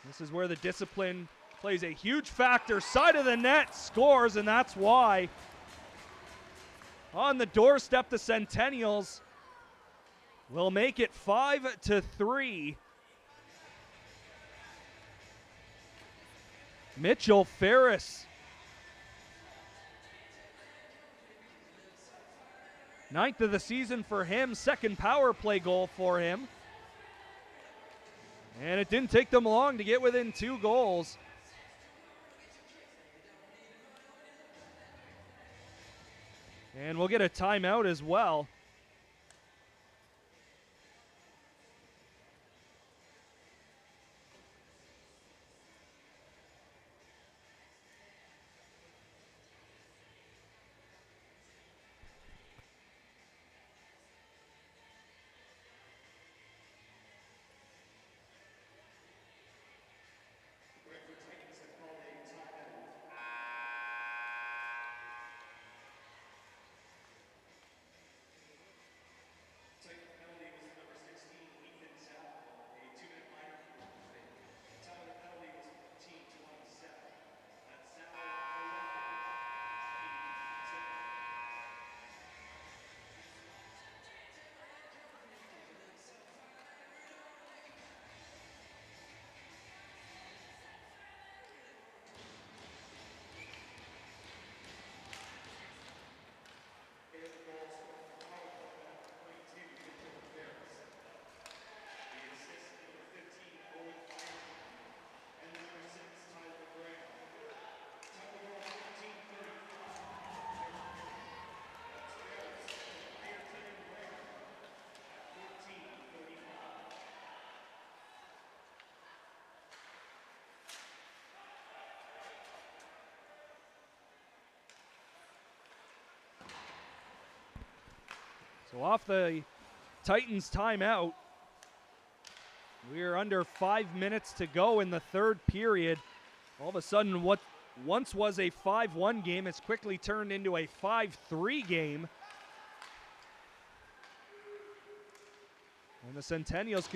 This is where the discipline plays a huge factor. Side of the net scores, and that's why. On the doorstep, the Centennials will make it 5-3. Mitchell Ferris. 9th of the season for him, 2nd power play goal for him. And it didn't take them long to get within 2 goals. And we'll get a timeout as well. So off the Titans timeout, we are under 5 minutes to go in the third period. All of a sudden, what once was a 5-1 game has quickly turned into a 5-3 game. And the Centennials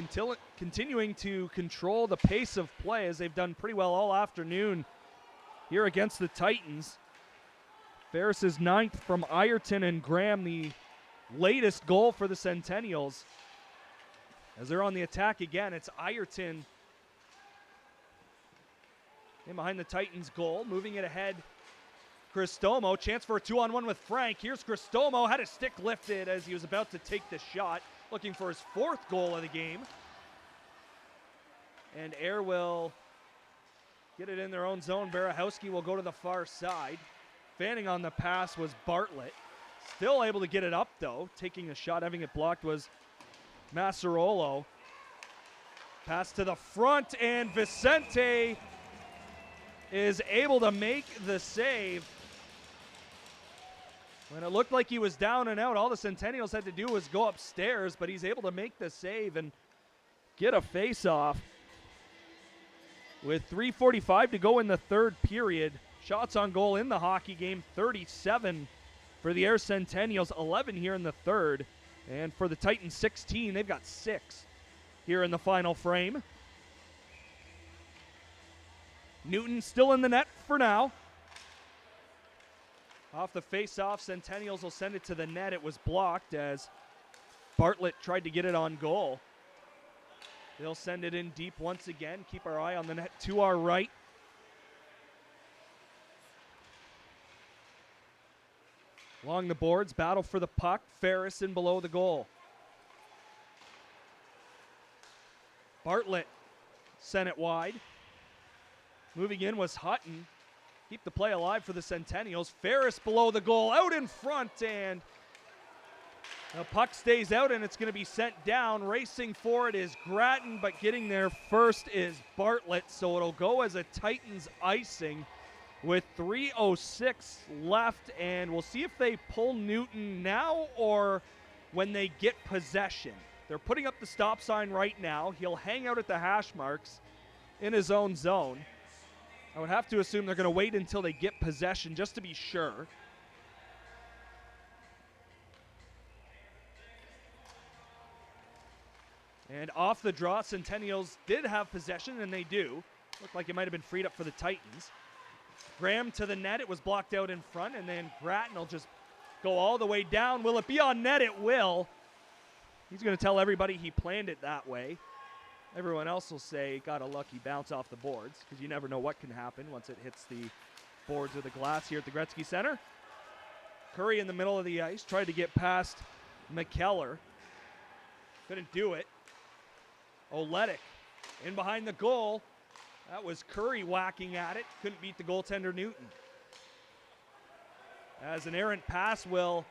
continuing to control the pace of play, as they've done pretty well all afternoon here against the Titans. Ferris's 9th from Ireton and Graham, the latest goal for the Centennials. As they're on the attack again, it's Ireton in behind the Titans' goal, moving it ahead. Cristomo, chance for a 2-on-1 with Frank. Here's Cristomo, had his stick lifted as he was about to take the shot, looking for his 4th goal of the game. And Air will get it in their own zone. Barahowski will go to the far side. Fanning on the pass was Bartlett. Still able to get it up, though. Taking a shot, having it blocked was Massarolo. Pass to the front, and Vicente is able to make the save. When it looked like he was down and out, all the Centennials had to do was go upstairs, but he's able to make the save and get a face-off. With 3:45 to go in the third period, shots on goal in the hockey game, 37 for the Air Centennials, 11 here in the third. And for the Titans, 16. They've got 6 here in the final frame. Newton still in the net for now. Off the face-off, Centennials will send it to the net. It was blocked as Bartlett tried to get it on goal. They'll send it in deep once again. Keep our eye on the net to our right. Along the boards, battle for the puck. Ferris in below the goal. Bartlett sent it wide. Moving in was Hutton. Keep the play alive for the Centennials. Ferris below the goal, out in front, and the puck stays out, and it's going to be sent down. Racing for it is Grattan, but getting there first is Bartlett, so it'll go as a Titans icing with 3:06 left, and we'll see if they pull Newton now or when they get possession. They're putting up the stop sign right now. He'll hang out at the hash marks in his own zone. I would have to assume they're going to wait until they get possession just to be sure. And off the draw, Centennials did have possession, and they do. Looked like it might have been freed up for the Titans. Graham to the net. It was blocked out in front, and then Grattan will just go all the way down. Will it be on net? It will. He's going to tell everybody he planned it that way. Everyone else will say got a lucky bounce off the boards, because you never know what can happen once it hits the boards or the glass here at the Gretzky Center. Curry in the middle of the ice, tried to get past McKellar. Couldn't do it. Oletic in behind the goal. That was Curry whacking at it. Couldn't beat the goaltender Newton. As an errant pass will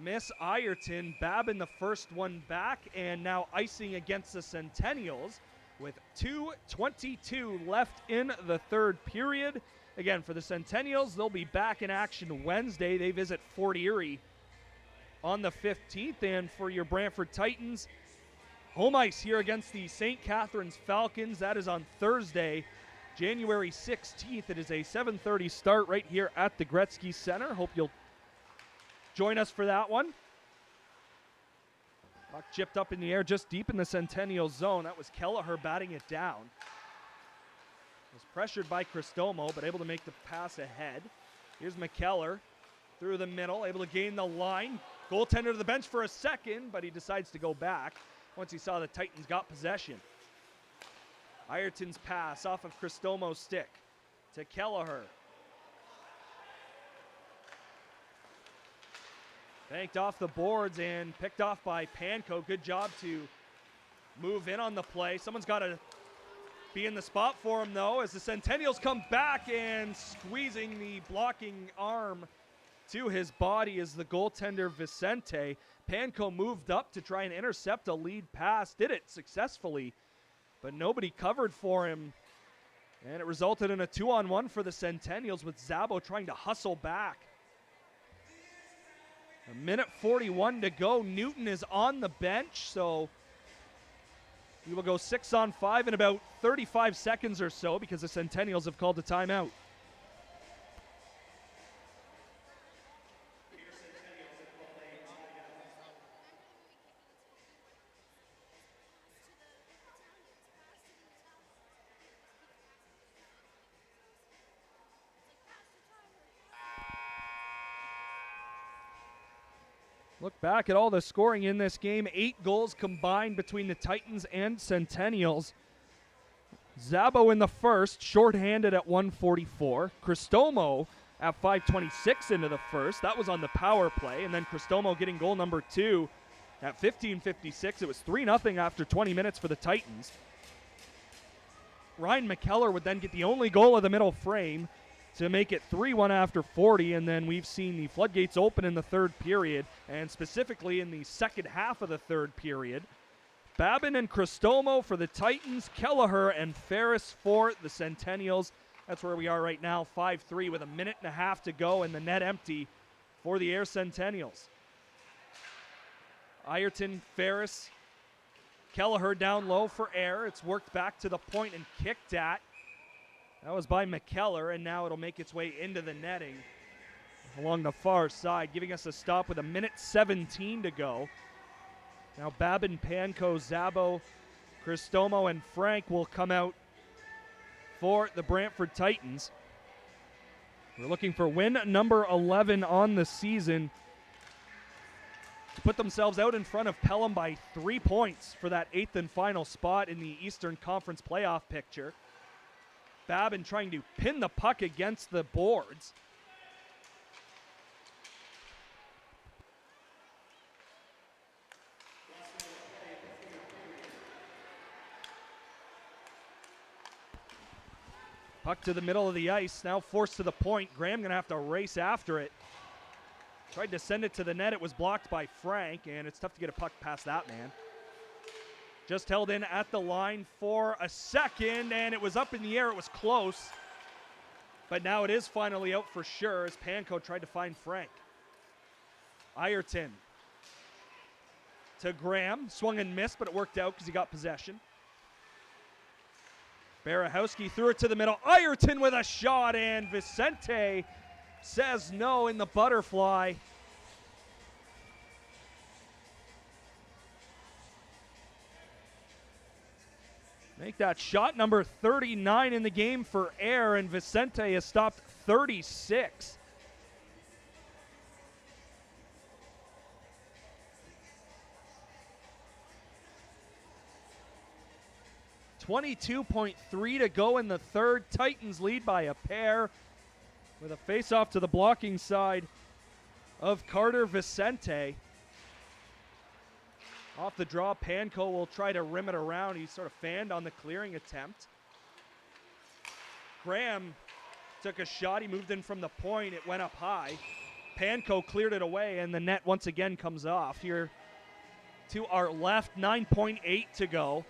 miss Ireton. Babin the first one back, and now icing against the Centennials with 2:22 left in the third period. Again, for the Centennials, they'll be back in action Wednesday. They visit Fort Erie on the 15th. And for your Brantford Titans, home ice here against the St. Catharines Falcons. That is on Thursday, January 16th. It is a 7:30 start right here at the Gretzky Center. Hope you'll join us for that one. Puck chipped up in the air just deep in the Centennial zone. That was Kelleher batting it down. Was pressured by Cristomo, but able to make the pass ahead. Here's McKellar through the middle, able to gain the line. Goaltender to the bench for a second, but he decides to go back once he saw the Titans got possession. Ireton's pass off of Cristomo's stick to Kelleher. Banked off the boards and picked off by Panko. Good job to move in on the play. Someone's got to be in the spot for him, though, as the Centennials come back, and squeezing the blocking arm to his body is the goaltender Vicente. Panko moved up to try and intercept a lead pass. Did it successfully, but nobody covered for him. And it resulted in a 2-on-1 for the Centennials, with Zabo trying to hustle back. A minute 41 to go. Newton is on the bench, so we will go 6-on-5 in about 35 seconds or so because the Centennials have called a timeout. Look back at all the scoring in this game. 8 goals combined between the Titans and Centennials. Zabo in the first, shorthanded at 1:44. Cristomo at 5:26 into the first. That was on the power play. And then Cristomo getting goal number 2 at 15:56. It was 3-0 after 20 minutes for the Titans. Ryan McKellar would then get the only goal of the middle frame to make it 3-1 after 40, and then we've seen the floodgates open in the third period, and specifically in the second half of the third period. Babin and Cristomo for the Titans, Kelleher and Ferris for the Centennials. That's where we are right now, 5-3 with a minute and a half to go, and the net empty for the Air Centennials. Ireton, Ferris, Kelleher down low for Air. It's worked back to the point and kicked at. That was by McKellar, and now it'll make its way into the netting along the far side, giving us a stop with a minute 17 to go. Now Babin, Panko, Zabo, Cristomo, and Frank will come out for the Brantford Titans. We're looking for win number 11 on the season to put themselves out in front of Pelham by 3 points for that 8th and final spot in the Eastern Conference playoff picture. Babin trying to pin the puck against the boards. Puck to the middle of the ice, now forced to the point. Graham going to have to race after it. Tried to send it to the net. It was blocked by Frank, and it's tough to get a puck past that man. Just held in at the line for a second, and it was up in the air. It was close. But now it is finally out for sure as Panko tried to find Frank. Ireton to Graham. Swung and missed, but it worked out because he got possession. Barahowski threw it to the middle. Ireton with a shot, and Vicente says no in the butterfly. Make that shot number 39 in the game for Air, and Vicente has stopped 36. .3 to go in the third. Titans lead by a pair with a face-off to the blocking side of Carter Vicente. Off the draw, Panko will try to rim it around. He's sort of fanned on the clearing attempt. Graham took a shot. He moved in from the point. It went up high. Panko cleared it away, and the net once again comes off. Here to our left, 9.8 to go.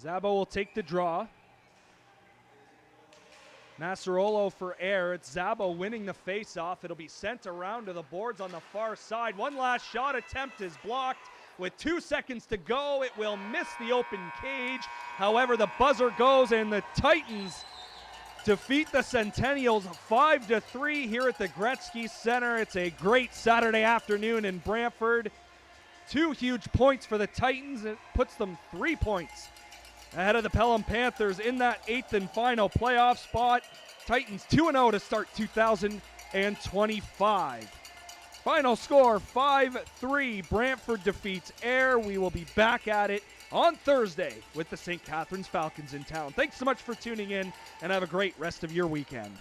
Zabo will take the draw. Massarolo for Air. It's Zabo winning the face-off. It'll be sent around to the boards on the far side. One last shot attempt is blocked. With 2 seconds to go, it will miss the open cage. However, the buzzer goes, and the Titans defeat the Centennials 5-3 here at the Gretzky Center. It's a great Saturday afternoon in Brantford. 2 huge points for the Titans. It puts them 3 points ahead of the Pelham Panthers in that 8th and final playoff spot. Titans 2-0 to start 2025. Final score 5-3. Brantford defeats Air. We will be back at it on Thursday with the St. Catharines Falcons in town. Thanks so much for tuning in, and have a great rest of your weekend.